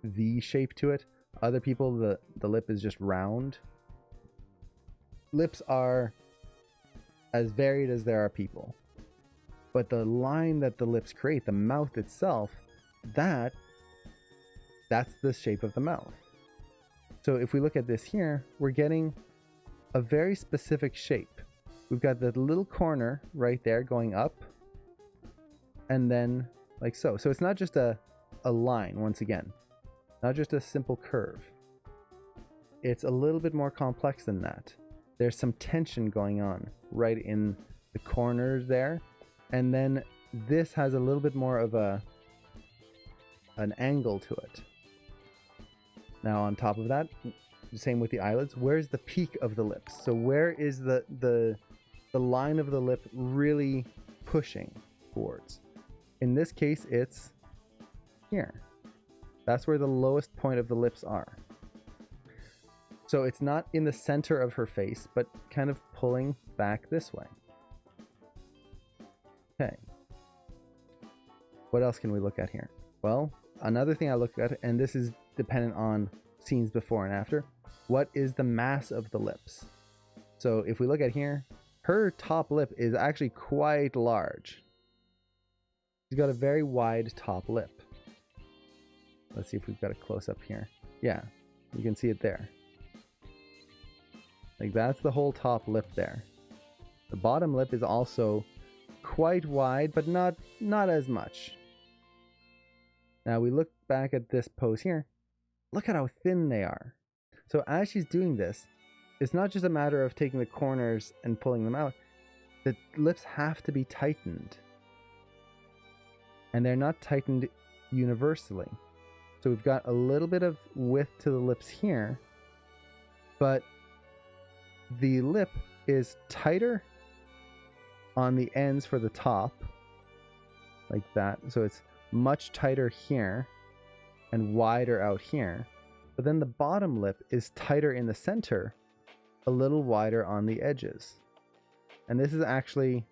Speaker 1: V shape to it. Other people, the lip is just round. Lips are as varied as there are people. But the line that the lips create, the mouth itself, that's the shape of the mouth. So if we look at this here, we're getting a very specific shape. We've got the little corner right there going up, and then like so. So it's not just a line, once again, not just a simple curve. It's a little bit more complex than that. There's some tension going on right in the corners there, and then this has a little bit more of an angle to it. Now on top of that, same with the eyelids, where's the peak of the lips? So where is the line of the lip really pushing towards? In this case, it's here. That's where the lowest point of the lips are. So it's not in the center of her face, but kind of pulling back this way. Okay. What else can we look at here? Well, another thing I look at, and this is dependent on scenes before and after, what is the mass of the lips? So if we look at here, her top lip is actually quite large. She's got a very wide top lip. Let's see if we've got a close-up here. Yeah, you can see it there. Like that's the whole top lip there. The bottom lip is also quite wide, but not as much. Now we look back at this pose here. Look at how thin they are. So as she's doing this, it's not just a matter of taking the corners and pulling them out. The lips have to be tightened. And they're not tightened universally. So we've got a little bit of width to the lips here, but the lip is tighter on the ends for the top, like that. So it's much tighter here and wider out here. But then the bottom lip is tighter in the center, a little wider on the edges. And this is actually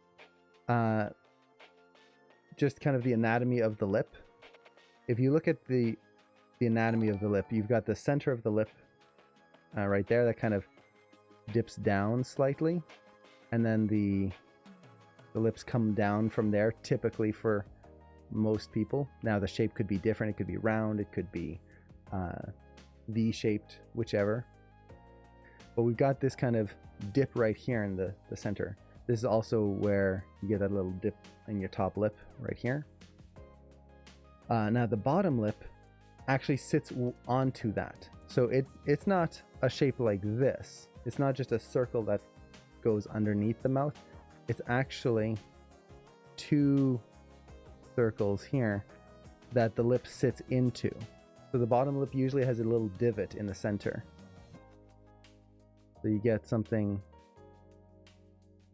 Speaker 1: just kind of the anatomy of the lip. If you look at the anatomy of the lip, you've got the center of the lip right there that kind of dips down slightly, and then the lips come down from there, typically for most people. Now the shape could be different. It could be round, it could be V-shaped, whichever. But we've got this kind of dip right here in the center. This is also where you get that little dip in your top lip right here. Now the bottom lip actually sits onto that. So it's not a shape like this. It's not just a circle that goes underneath the mouth. It's actually two circles here that the lip sits into. So the bottom lip usually has a little divot in the center. So you get something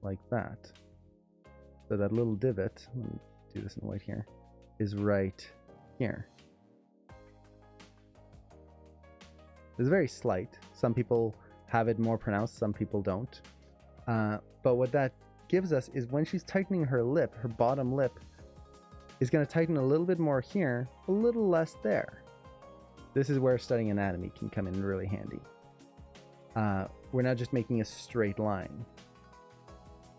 Speaker 1: like that. So that little divot, let me do this in white here, is right here. It's very slight. Some people have it more pronounced, some people don't. But what that gives us is when she's tightening her lip, her bottom lip is going to tighten a little bit more here, a little less there. This is where studying anatomy can come in really handy. We're not just making a straight line.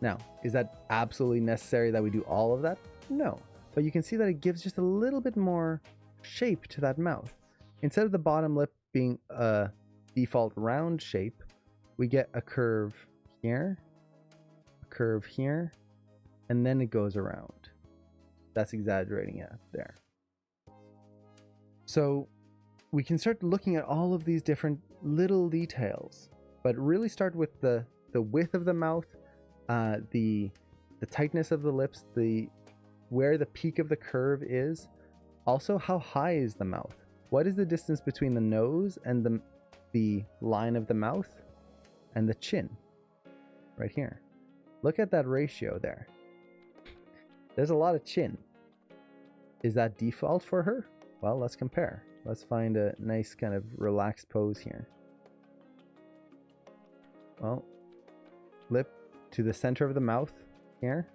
Speaker 1: Now, is that absolutely necessary that we do all of that? No. But you can see that it gives just a little bit more shape to that mouth. Instead of the bottom lip being a default round shape, we get a curve here, a curve here, and then it goes around. That's exaggerating it there. So we can start looking at all of these different little details, but really start with the width of the mouth, the tightness of the lips, where the peak of the curve is. Also, how high is the mouth? What is the distance between the nose and the line of the mouth and the chin? Right here. Look at that ratio there. There's a lot of chin. Is that default for her? Well, let's compare. Let's find a nice kind of relaxed pose here. Well, lip to the center of the mouth here.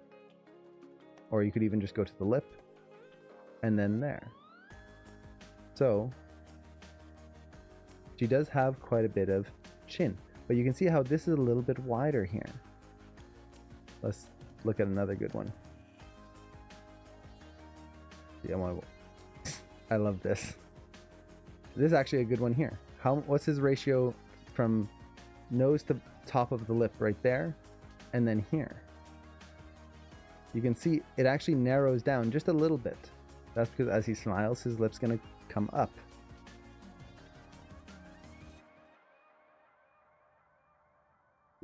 Speaker 1: Or you could even just go to the lip and then there. So She does have quite a bit of chin, but you can see how this is a little bit wider here. Let's look at another good one. Yeah, I love this. This is actually a good one here. What's his ratio from nose to top of the lip right there, and then here? You can see it actually narrows down just a little bit. That's because as he smiles, his lip's gonna come up.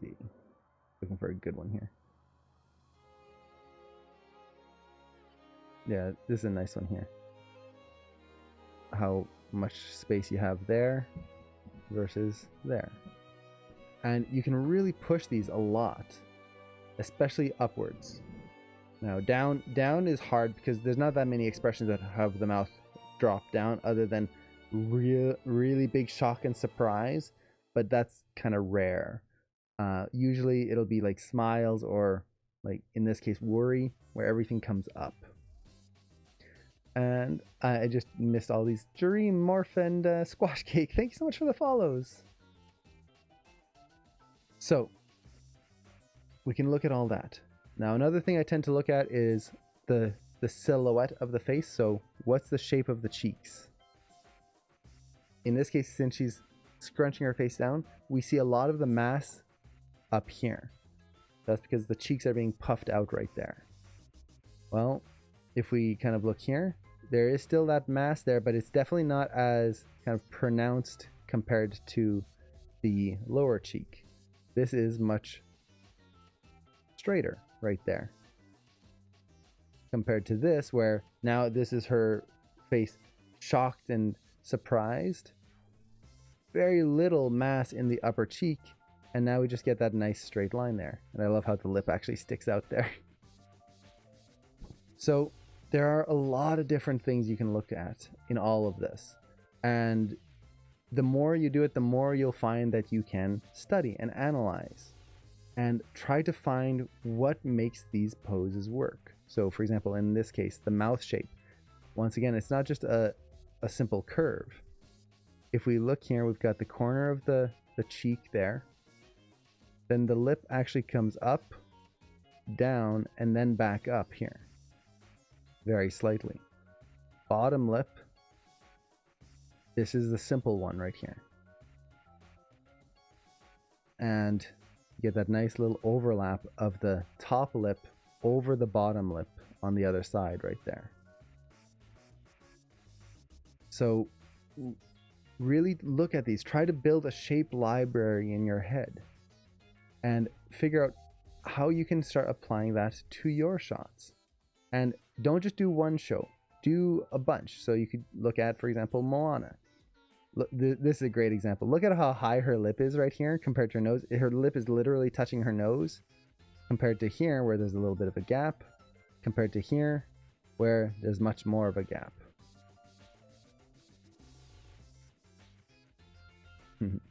Speaker 1: Let's see. Looking for a good one here. Yeah, this is a nice one here. How much space you have there versus there. And you can really push these a lot, especially upwards. Now down is hard because there's not that many expressions that have the mouth drop down other than really big shock and surprise, but that's kind of rare. Usually it'll be like smiles or, like in this case, worry, where everything comes up. And I just missed all these. Dream, Morph, and Squash Cake. Thank you so much for the follows. So we can look at all that. Now another thing I tend to look at is the silhouette of the face. So what's the shape of the cheeks? In this case, since she's scrunching her face down, we see a lot of the mass up here. That's because the cheeks are being puffed out right there. Well, if we kind of look here, there is still that mass there, but it's definitely not as kind of pronounced compared to the lower cheek. This is much straighter right there compared to this, where now this is her face shocked and surprised. Very little mass in the upper cheek, and now we just get that nice straight line there. And I love how the lip actually sticks out there. So there are a lot of different things you can look at in all of this. And the more you do it, the more you'll find that you can study and analyze and try to find what makes these poses work. So for example, in this case, the mouth shape. Once again, it's not just a simple curve. If we look here, we've got the corner of the cheek there. Then the lip actually comes up, down, and then back up here. Very slightly. Bottom lip. This is the simple one right here. And you get that nice little overlap of the top lip over the bottom lip on the other side right there. So really look at these. Try to build a shape library in your head and figure out how you can start applying that to your shots. And don't just do one show, do a bunch. So you could look at, for example, Moana. Look, this is a great example. Look at how high her lip is right here compared to her nose. Her lip is literally touching her nose compared to here where there's a little bit of a gap, compared to here where there's much more of a gap. And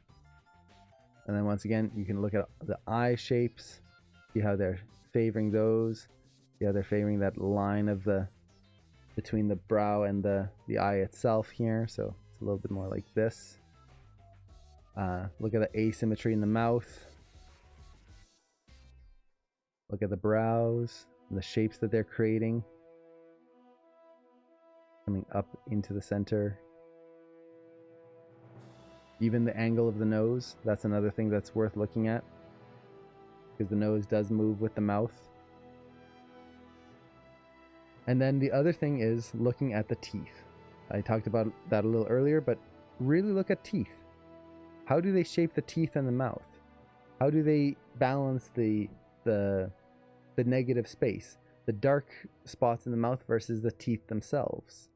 Speaker 1: then once again, you can look at the eye shapes, see how they're favoring those. Yeah, they're favoring that line of between the brow and the eye itself here. So it's a little bit more like this. Look at the asymmetry in the mouth. Look at the brows and the shapes that they're creating. Coming up into the center. Even the angle of the nose, that's another thing that's worth looking at, because the nose does move with the mouth. And then the other thing is looking at the teeth. I talked about that a little earlier, but really look at teeth. How do they shape the teeth and the mouth? How do they balance the negative space, the dark spots in the mouth versus the teeth themselves?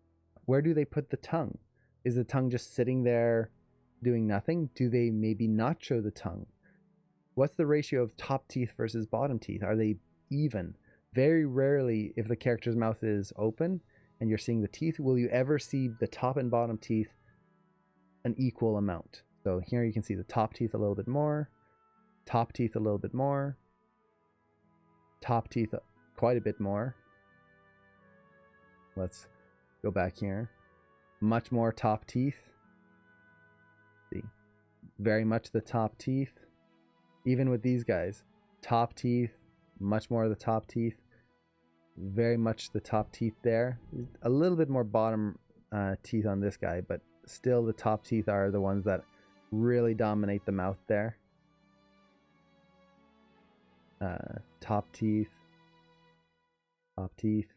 Speaker 1: Where do they put the tongue? Is the tongue just sitting there doing nothing? Do they maybe not show the tongue? What's the ratio of top teeth versus bottom teeth? Are they even? Very rarely, if the character's mouth is open and you're seeing the teeth, will you ever see the top and bottom teeth an equal amount. So here you can see the top teeth a little bit more, top teeth a little bit more, top teeth quite a bit more. Let's go back here. Much more top teeth. See, very much the top teeth. Even with these guys, top teeth, much more of the top teeth. Very much the top teeth there. A little bit more bottom teeth on this guy, but still the top teeth are the ones that really dominate the mouth there. Top teeth, top teeth,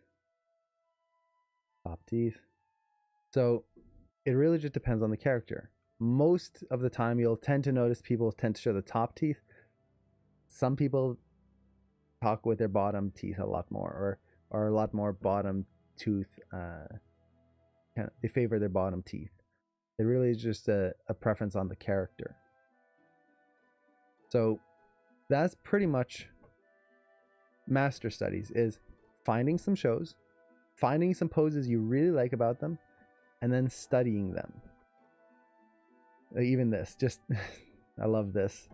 Speaker 1: top teeth. So it really just depends on the character. Most of the time you'll tend to notice people tend to show the top teeth. Some people talk with their bottom teeth a lot more, or a lot more bottom tooth. They favor their bottom teeth. It really is just a preference on the character. So that's pretty much master studies, is finding some shows, finding some poses you really like about them, and then studying them. Even this, just I love this.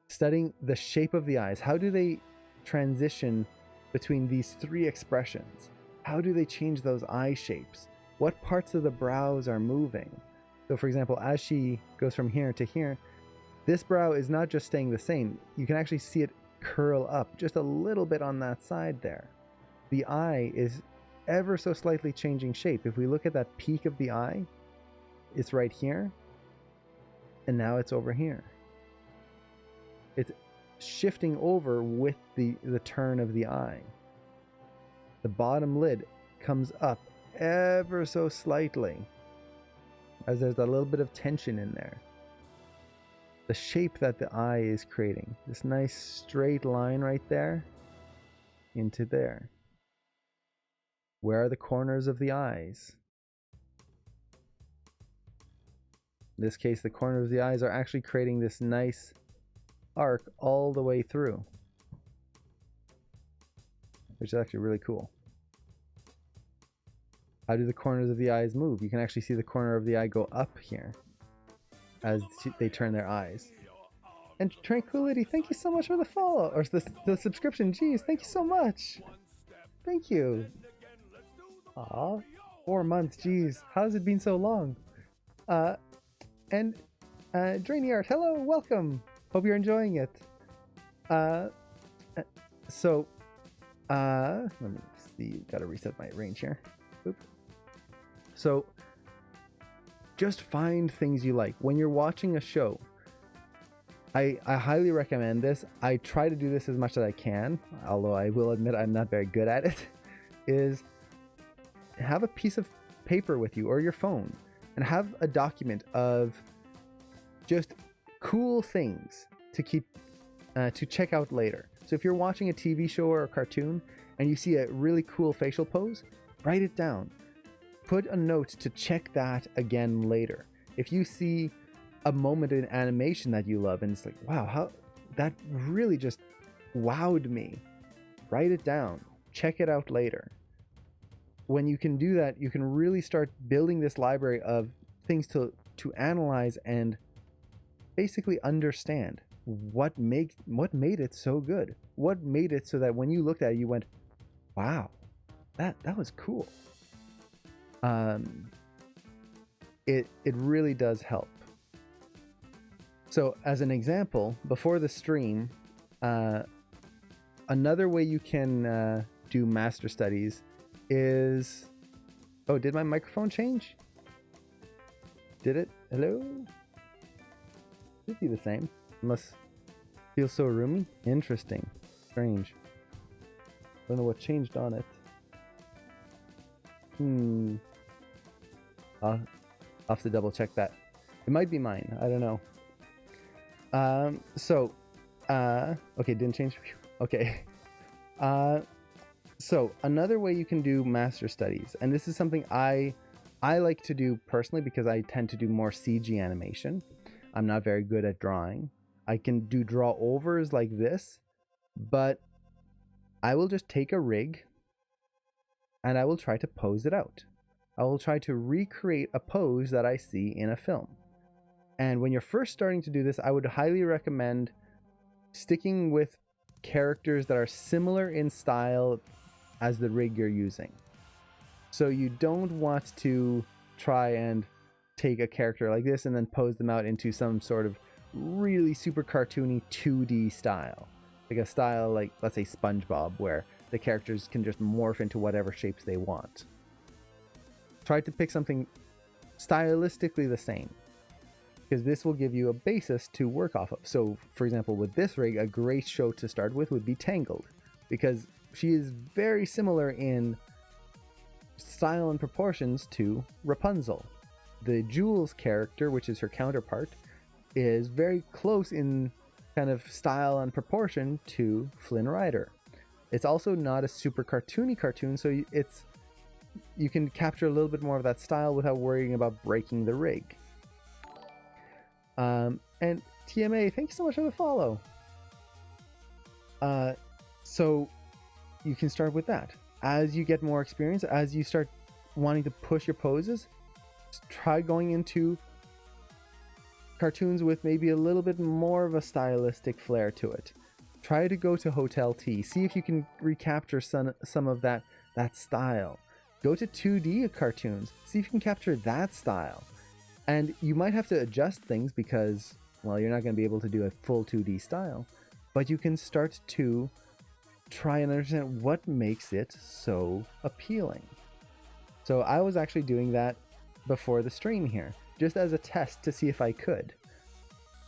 Speaker 1: Studying the shape of the eyes. How do they transition between these three expressions? How do they change those eye shapes? What parts of the brows are moving? So for example, as she goes from here to here, this brow is not just staying the same. You can actually see it curl up just a little bit on that side there. The eye is ever so slightly changing shape. If we look at that peak of the eye, it's right here, and now it's over here. It's shifting over with the turn of the eye. The bottom lid comes up ever so slightly, as there's a little bit of tension in there. The shape that the eye is creating, this nice straight line right there into there. Where are the corners of the eyes? In this case, the corners of the eyes are actually creating this nice arc all the way through, which is actually really cool. How do the corners of the eyes move? You can actually see the corner of the eye go up here as they turn their eyes. And Tranquility, thank you so much for the follow, or the subscription. Jeez, thank you so much. Thank you. Aw, 4 months, jeez. How's it been so long? And Drainy Art, hello, welcome. Hope you're enjoying it. Let me see, gotta reset my range here. Oop. So just find things you like. When you're watching a show, I highly recommend this. I try to do this as much as I can, although I will admit I'm not very good at it, is have a piece of paper with you or your phone and have a document of just cool things to keep to check out later. So if you're watching a TV show or a cartoon and you see a really cool facial pose, write it down. Put a note to check that again later. If you see a moment in animation that you love and it's like, wow, how that really just wowed me, write it down, check it out later. When you can do that, you can really start building this library of things to analyze and basically understand what made it so good. What made it so that when you looked at it, you went, wow, that was cool. It really does help. So as an example, before the stream, another way you can do master studies is... Oh, did my microphone change? Did it? Hello? Should be the same. Unless it feels so roomy. Interesting. Strange. Don't know what changed on it. I'll have to double check that. It might be mine. I don't know. Okay, didn't change. Okay. So another way you can do master studies, and this is something I like to do personally because I tend to do more CG animation. I'm not very good at drawing. I can do draw overs like this, but I will just take a rig and I will try to pose it out. I will try to recreate a pose that I see in a film. And when you're first starting to do this, I would highly recommend sticking with characters that are similar in style as the rig you're using. So you don't want to try and take a character like this and then pose them out into some sort of really super cartoony 2D style. Like a style like, let's say, SpongeBob, where the characters can just morph into whatever shapes they want. Try to pick something stylistically the same, because this will give you a basis to work off of. So, for example, with this rig, a great show to start with would be Tangled, because she is very similar in style and proportions to Rapunzel. The Jules character, which is her counterpart, is very close in kind of style and proportion to Flynn Rider. It's also not a super cartoony cartoon, so you can capture a little bit more of that style without worrying about breaking the rig. And TMA, thank you so much for the follow. So you can start with that. As you get more experience, as you start wanting to push your poses, try going into cartoons with maybe a little bit more of a stylistic flair to it. Try to go to Hotel T. See if you can recapture some of that style. Go to 2D cartoons. See if you can capture that style. And you might have to adjust things because, well, you're not going to be able to do a full 2D style. But you can start to try and understand what makes it so appealing. So I was actually doing that before the stream here, just as a test to see if I could.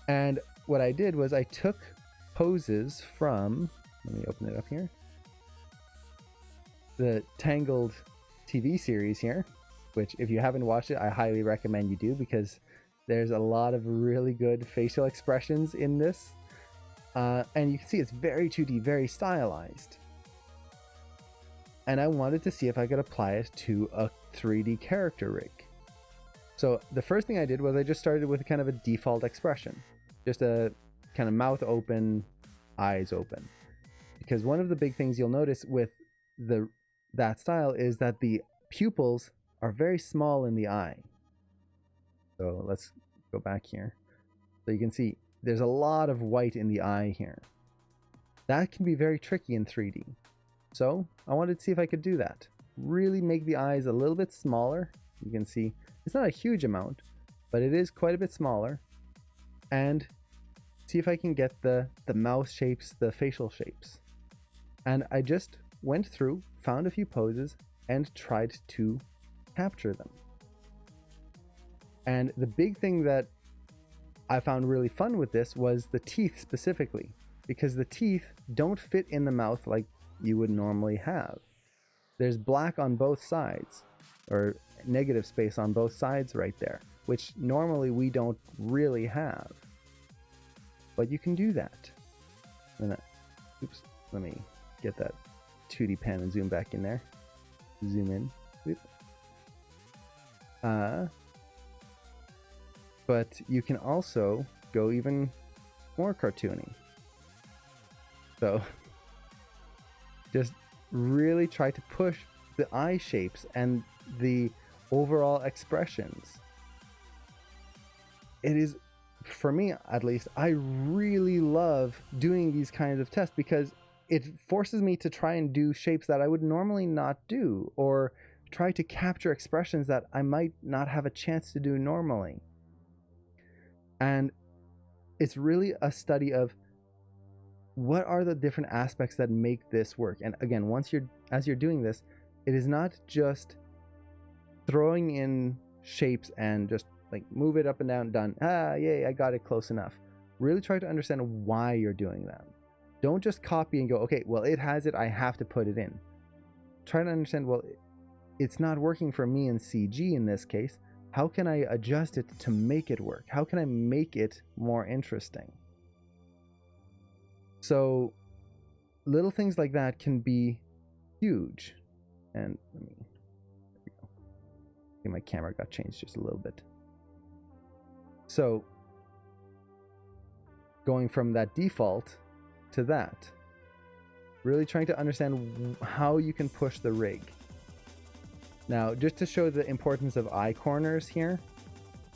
Speaker 1: And what I did was I took poses from, let me open it up here, the Tangled TV series here, which if you haven't watched it, I highly recommend you do, because there's a lot of really good facial expressions in this. And you can see it's very 2D, very stylized. And I wanted to see if I could apply it to a 3D character rig. So the first thing I did was I just started with kind of a default expression. Just a kind of mouth open, eyes open. Because one of the big things you'll notice with that style is that the pupils are very small in the eye. So let's go back here. So you can see there's a lot of white in the eye here. That can be very tricky in 3D. So I wanted to see if I could do that. Really make the eyes a little bit smaller. You can see it's not a huge amount, but it is quite a bit smaller. And see if I can get the mouth shapes, the facial shapes. And I just went through, found a few poses, and tried to capture them. And the big thing that I found really fun with this was the teeth specifically, because the teeth don't fit in the mouth like you would normally have. There's black on both sides, or negative space on both sides right there, which normally we don't really have. But you can do that. And oops, let me get that 2D pan and zoom back in there. Zoom in. But you can also go even more cartoony. So just really try to push the eye shapes and the overall expressions. It is, for me at least, I really love doing these kinds of tests because it forces me to try and do shapes that I would normally not do, or try to capture expressions that I might not have a chance to do normally. And it's really a study of what are the different aspects that make this work. And again, as you're doing this, it is not just throwing in shapes and just like move it up and down, done. Yay, I got it close enough. Really try to understand why you're doing that. Don't just copy and go, okay, well, it has it, I have to put it in. Try to understand, well, it's not working for me in CG in this case. How can I adjust it to make it work? How can I make it more interesting? So little things like that can be huge. And there we go. I think my camera got changed just a little bit. So going from that default to that, really trying to understand how you can push the rig. Now, just to show the importance of eye corners here,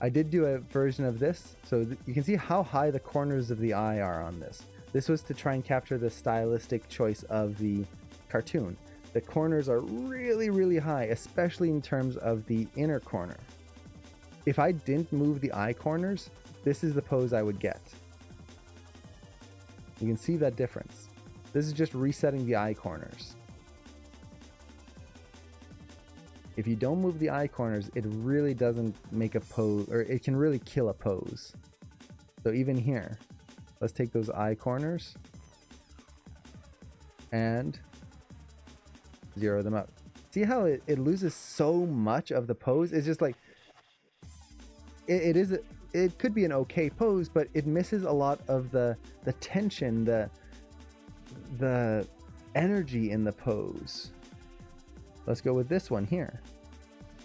Speaker 1: I did do a version of this. So you can see how high the corners of the eye are on this. This was to try and capture the stylistic choice of the cartoon. The corners are really, really high, especially in terms of the inner corner. If I didn't move the eye corners, this is the pose I would get. You can see that difference. This is just resetting the eye corners. If you don't move the eye corners, it really doesn't make a pose, or it can really kill a pose. So even here, let's take those eye corners and zero them out. See how it loses so much of the pose? It's just like, it could be an okay pose, but it misses a lot of the tension, the energy in the pose. Let's go with this one here.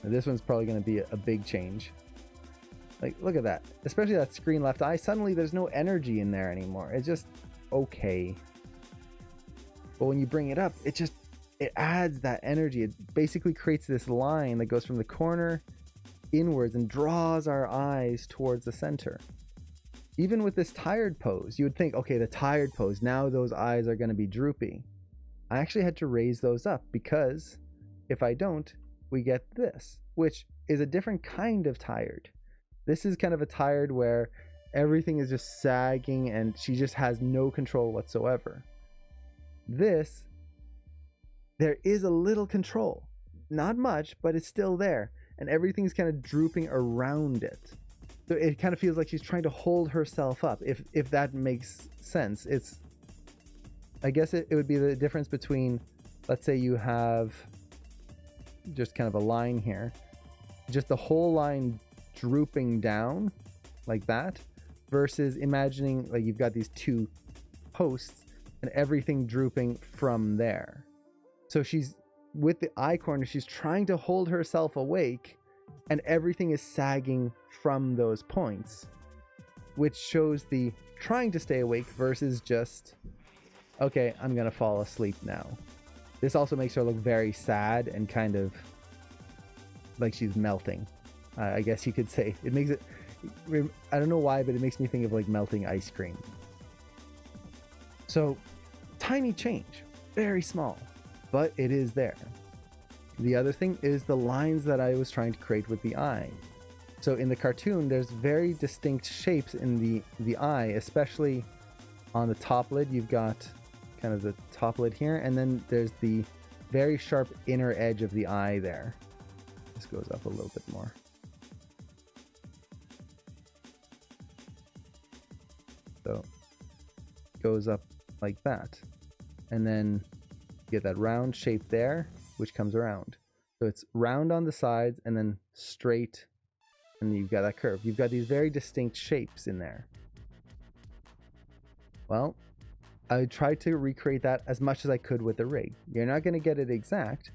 Speaker 1: Now this one's probably going to be a big change. Like, look at that. Especially that screen left eye. Suddenly there's no energy in there anymore. It's just okay. But when you bring it up, it adds that energy. It basically creates this line that goes from the corner inwards and draws our eyes towards the center. Even with this tired pose, you would think, okay, the tired pose, now those eyes are going to be droopy. I actually had to raise those up because if I don't, we get this, which is a different kind of tired. This is kind of a tired where everything is just sagging and she just has no control whatsoever. This, there is a little control. Not much, but it's still there. And everything's kind of drooping around it. So it kind of feels like she's trying to hold herself up, if that makes sense. I guess it would be the difference between, let's say you have just kind of a line here, just the whole line drooping down like that, versus imagining like you've got these two posts and everything drooping from there. So she's, with the eye corner, she's trying to hold herself awake and everything is sagging from those points, which shows the trying to stay awake versus just, okay, I'm gonna fall asleep now. This also makes her look very sad and kind of like she's melting. I guess you could say. It makes it, I don't know why, but it makes me think of like melting ice cream. So, tiny change, very small, but it is there. The other thing is the lines that I was trying to create with the eye. So in the cartoon, there's very distinct shapes in the eye, especially on the top lid. You've got kind of the top lid here, and then there's the very sharp inner edge of the eye there. This goes up a little bit more. So it goes up like that. And then you get that round shape there, which comes around. So it's round on the sides and then straight, and you've got that curve. You've got these very distinct shapes in there. Well, I tried to recreate that as much as I could with the rig. You're not going to get it exact,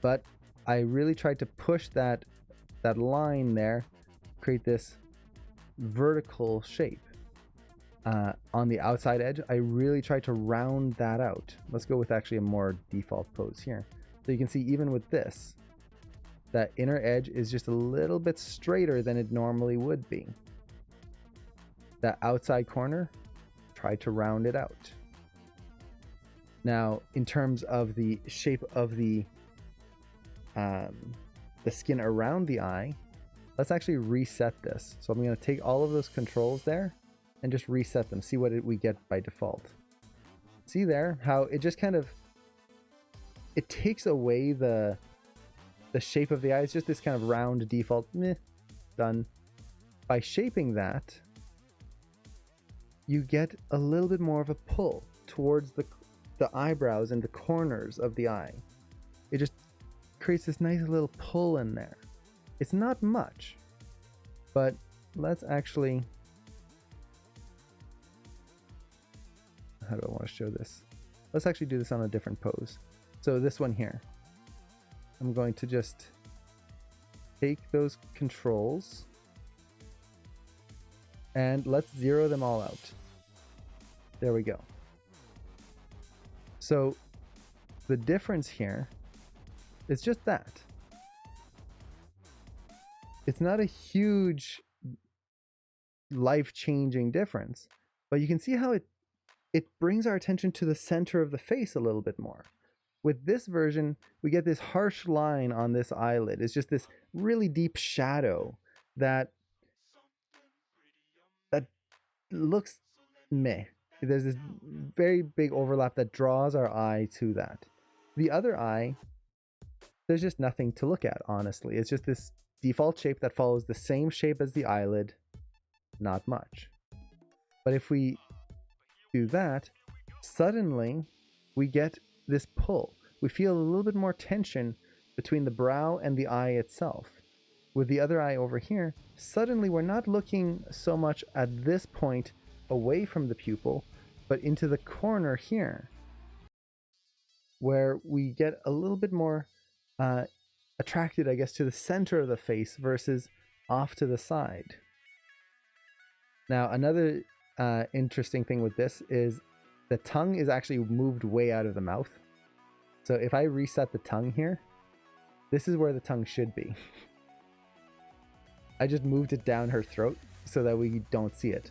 Speaker 1: but I really tried to push that line there, create this vertical shape. On the outside edge, I really tried to round that out. Let's go with actually a more default pose here. So you can see even with this, that inner edge is just a little bit straighter than it normally would be. That outside corner, try to round it out. Now, in terms of the shape of the skin around the eye, let's actually reset this. So I'm going to take all of those controls there and just reset them. See what we get by default. See there how it just kind of, it takes away the shape of the eye. It's just this kind of round default. Done. By shaping that, you get a little bit more of a pull towards the eyebrows and the corners of the eye. It just creates this nice little pull in there. It's not much, but let's actually, how do I want to show this? Let's actually do this on a different pose. So this one here, I'm going to just take those controls and let's zero them all out. There we go. So the difference here is just that. It's not a huge life-changing difference, but you can see how it brings our attention to the center of the face a little bit more. With this version, we get this harsh line on this eyelid. It's just this really deep shadow that looks meh. There's this very big overlap that draws our eye to that. The other eye, there's just nothing to look at, honestly. It's just this default shape that follows the same shape as the eyelid. Not much. But if we do that, suddenly we get this pull. We feel a little bit more tension between the brow and the eye itself. With the other eye over here, suddenly we're not looking so much at this point away from the pupil, but into the corner here, where we get a little bit more attracted, I guess, to the center of the face versus off to the side. Now, another interesting thing with this is the tongue is actually moved way out of the mouth. So if I reset the tongue here, this is where the tongue should be. I just moved it down her throat so that we don't see it.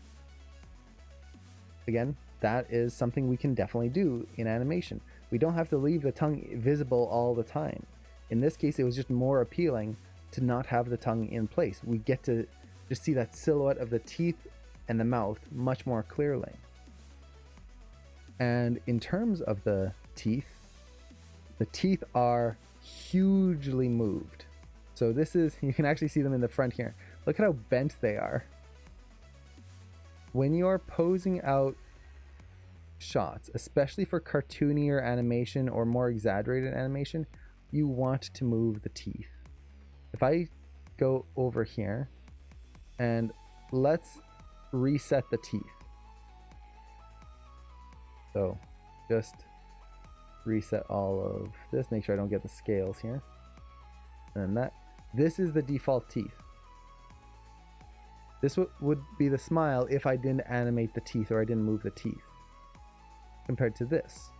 Speaker 1: Again, that is something we can definitely do in animation. We don't have to leave the tongue visible all the time. In this case, it was just more appealing to not have the tongue in place. We get to just see that silhouette of the teeth and the mouth much more clearly. And in terms of the teeth are hugely moved. So this is, you can actually see them in the front here. Look at how bent they are. When you're posing out shots, especially for cartoonier animation or more exaggerated animation, you want to move the teeth. If I go over here and let's reset the teeth. So just reset all of this, make sure I don't get the scales here. And that, this is the default teeth. This would be the smile if I didn't animate the teeth or I didn't move the teeth. Compared to this.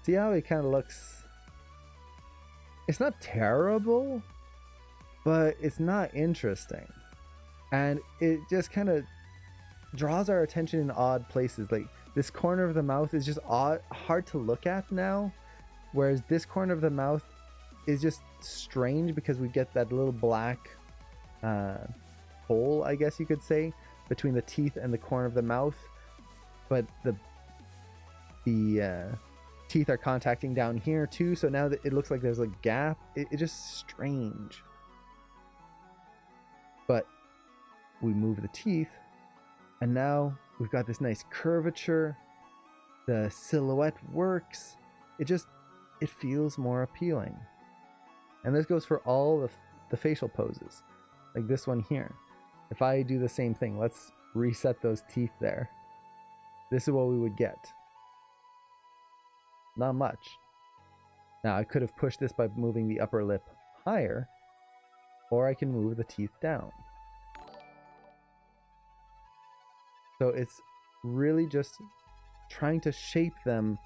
Speaker 1: See how it kind of looks? It's not terrible, but it's not interesting. And it just kind of draws our attention in odd places. Like this corner of the mouth is just hard to look at now, whereas this corner of the mouth is just strange because we get that little black hole, I guess you could say, between the teeth and the corner of the mouth, but the teeth are contacting down here too, so now that it looks like there's a gap, it's just strange. But we move the teeth and now we've got this nice curvature. The silhouette works. It feels more appealing. And this goes for all the facial poses, like this one here. If I do the same thing, let's reset those teeth there. This is what we would get. Not much. Now I could have pushed this by moving the upper lip higher, or I can move the teeth down. So it's really just trying to shape them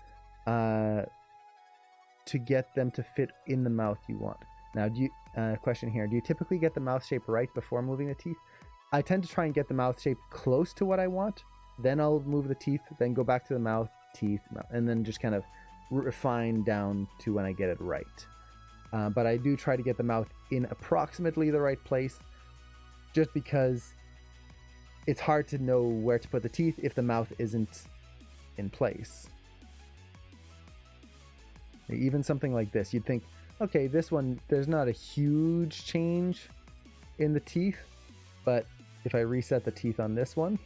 Speaker 1: to get them to fit in the mouth you want. Now, question here, do you typically get the mouth shape right before moving the teeth? I tend to try and get the mouth shape close to what I want, then I'll move the teeth, then go back to the mouth, teeth, and then just kind of refine down to when I get it right. But I do try to get the mouth in approximately the right place, just because it's hard to know where to put the teeth if the mouth isn't in place. Even something like this, you'd think, okay, this one, there's not a huge change in the teeth, but if I reset the teeth on this one,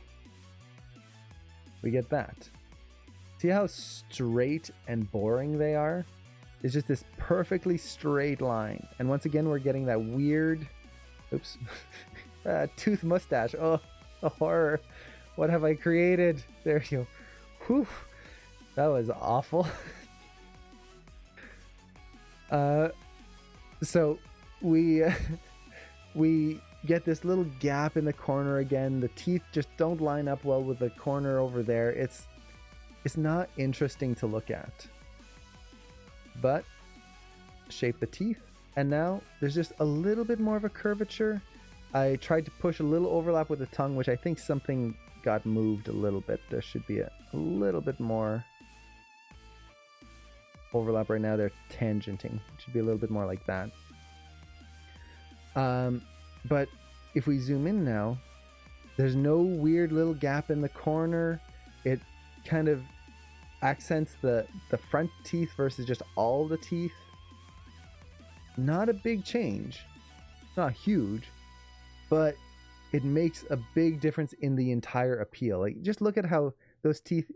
Speaker 1: we get that. See how straight and boring they are? It's just this perfectly straight line. And once again, we're getting that weird, oops, tooth mustache. Oh, a horror. What have I created? There you go. Whew, that was awful. So we get this little gap in the corner again. The teeth just don't line up well with the corner over there. It's not interesting to look at. But shape the teeth, and now there's just a little bit more of a curvature. I tried to push a little overlap with the tongue, which I think something got moved a little bit. There should be a little bit more overlap right now. They're tangenting. It should be a little bit more like that. But if we zoom in now, There's no weird little gap in the corner. It kind of accents the front teeth versus just all the teeth. Not a big change, not huge, but it makes a big difference in the entire appeal. Like, just look at how those teeth,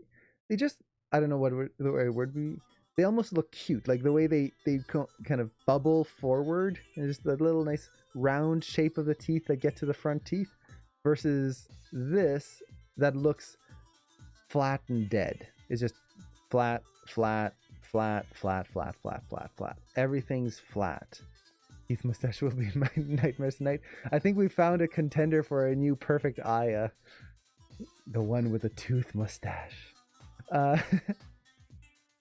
Speaker 1: they just, I don't know what the right word would be. They almost look cute, like the way they kind of bubble forward, and just the little nice round shape of the teeth that get to the front teeth, versus this that looks flat and dead. It's just flat, flat, flat, flat, flat, flat, flat, flat. Everything's flat. Keith Mustache will be in my nightmares tonight. I think we found a contender for a new perfect Aya. The one with a tooth mustache.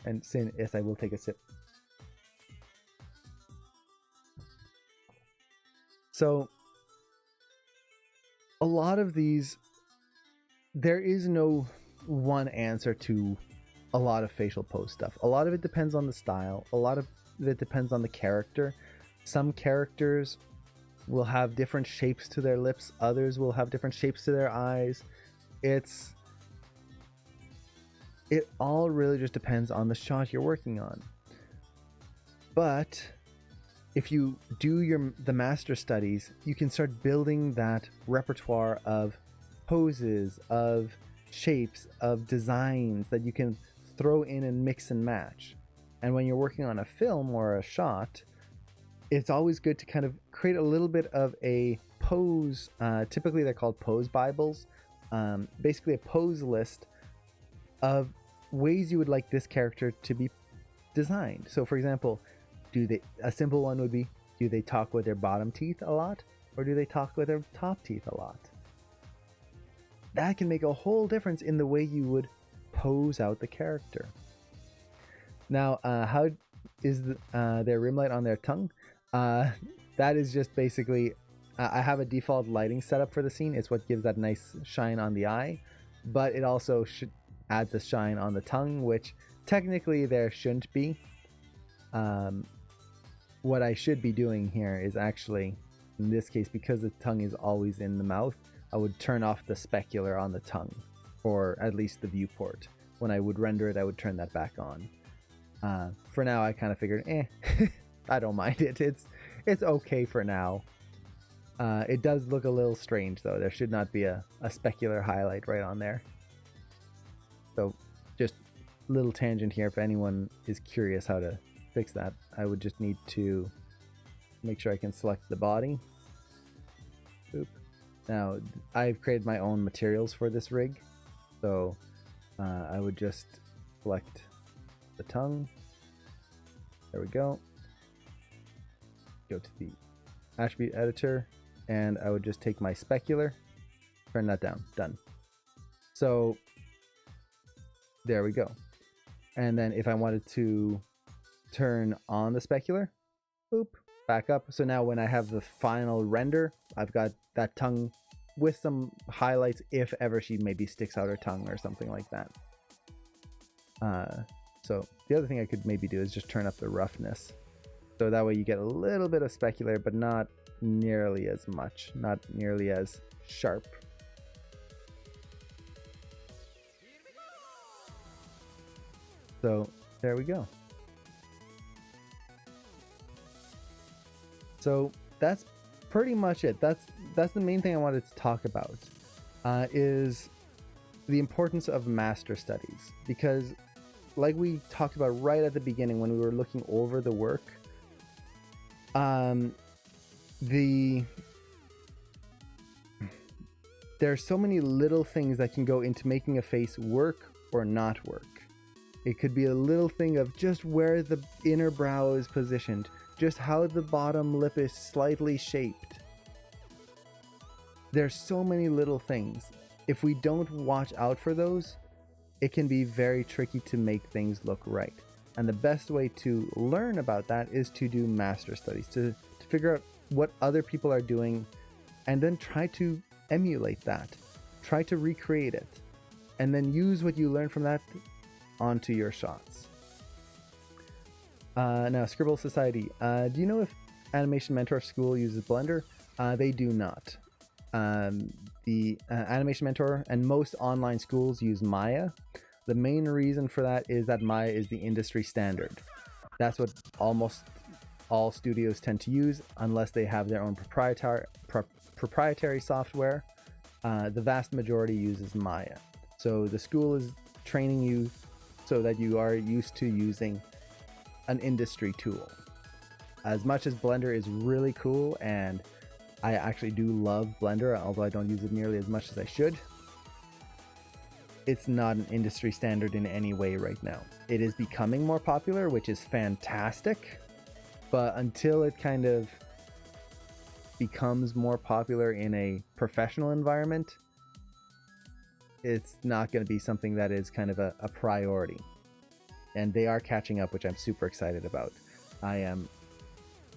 Speaker 1: And Sin, yes, I will take a sip. So, a lot of these, there is no one answer to a lot of facial pose stuff. A lot of it depends on the style. A lot of it depends on the character. Some characters will have different shapes to their lips. Others will have different shapes to their eyes. It all really just depends on the shot you're working on. But if you do the master studies, you can start building that repertoire of poses, of shapes, of designs that you can throw in and mix and match. And when you're working on a film or a shot, it's always good to kind of create a little bit of a pose. Typically, they're called pose Bibles. Basically, a pose list of ways you would like this character to be designed. So, for example, a simple one would be, do they talk with their bottom teeth a lot, or do they talk with their top teeth a lot? That can make a whole difference in the way you would pose out the character. Now, how is their rim light on their tongue? That is just basically, I have a default lighting setup for the scene. It's what gives that nice shine on the eye, but it also adds a shine on the tongue, which technically there shouldn't be. What I should be doing here is actually, in this case, because the tongue is always in the mouth, I would turn off the specular on the tongue, or at least the viewport. When I would render it, I would turn that back on. For now, I kind of figured, I don't mind it. It's okay for now. It does look a little strange, though. There should not be a specular highlight right on there. So, just a little tangent here. If anyone is curious how to fix that, I would just need to make sure I can select the body. Boop. Now, I've created my own materials for this rig. So, I would just select the tongue. There we go. Go to the attribute editor, and I would just take my specular, turn that down. Done. So there we go. And then if I wanted to turn on the specular, boop, back up. So now when I have the final render, I've got that tongue with some highlights if ever she maybe sticks out her tongue or something like that. So the other thing I could maybe do is just turn up the roughness. So that way you get a little bit of specular, but not nearly as much, not nearly as sharp. So there we go. So that's pretty much it. That's the main thing I wanted to talk about, is the importance of master studies. Because like we talked about right at the beginning when we were looking over the work, there are so many little things that can go into making a face work or not work. It could be a little thing of just where the inner brow is positioned, just how the bottom lip is slightly shaped. There's so many little things. If we don't watch out for those, it can be very tricky to make things look right. And the best way to learn about that is to do master studies, to figure out what other people are doing, and then try to emulate that. Try to recreate it. And then use what you learn from that onto your shots. Now, Scribble Society. Do you know if Animation Mentor School uses Blender? They do not. The the Animation Mentor and most online schools use Maya. The main reason for that is that Maya is the industry standard. That's what almost all studios tend to use, unless they have their own proprietary software. The vast majority uses Maya. So the school is training you so that you are used to using an industry tool. As much as Blender is really cool, and I actually do love Blender, although I don't use it nearly as much as I should, it's not an industry standard in any way right now. It is becoming more popular, which is fantastic, but until it kind of becomes more popular in a professional environment, it's not going to be something that is kind of a priority. And they are catching up, which I'm super excited about. I am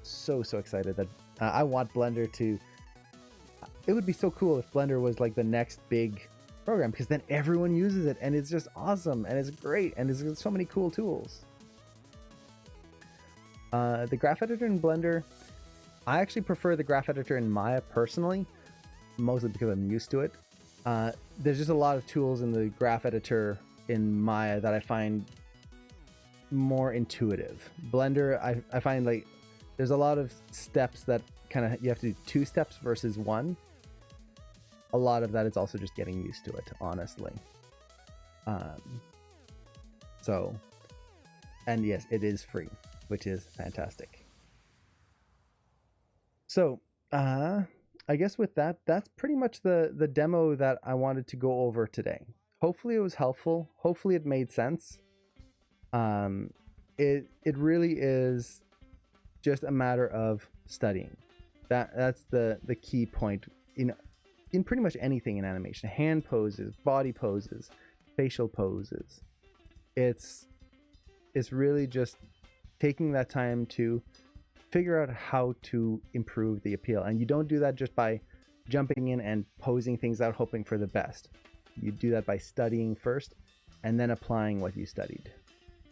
Speaker 1: so excited that I want Blender to... It would be so cool if Blender was like the next big program, because then everyone uses it and it's just awesome and it's great and there's so many cool tools. The graph editor in Blender, I actually prefer the graph editor in Maya personally, mostly because I'm used to it. There's just a lot of tools in the graph editor in Maya that I find more intuitive. Blender, I find like there's a lot of steps that kind of you have to do 2 steps versus 1. A lot of that is also just getting used to it, honestly. And yes, it is free, which is fantastic. So, I guess with that, that's pretty much the demo that I wanted to go over today. Hopefully it was helpful. Hopefully it made sense. It really is just a matter of studying. That's the key point in pretty much anything in animation. Hand poses, body poses, facial poses. It's really just taking that time to figure out how to improve the appeal. And you don't do that just by jumping in and posing things out hoping for the best. You do that by studying first and then applying what you studied.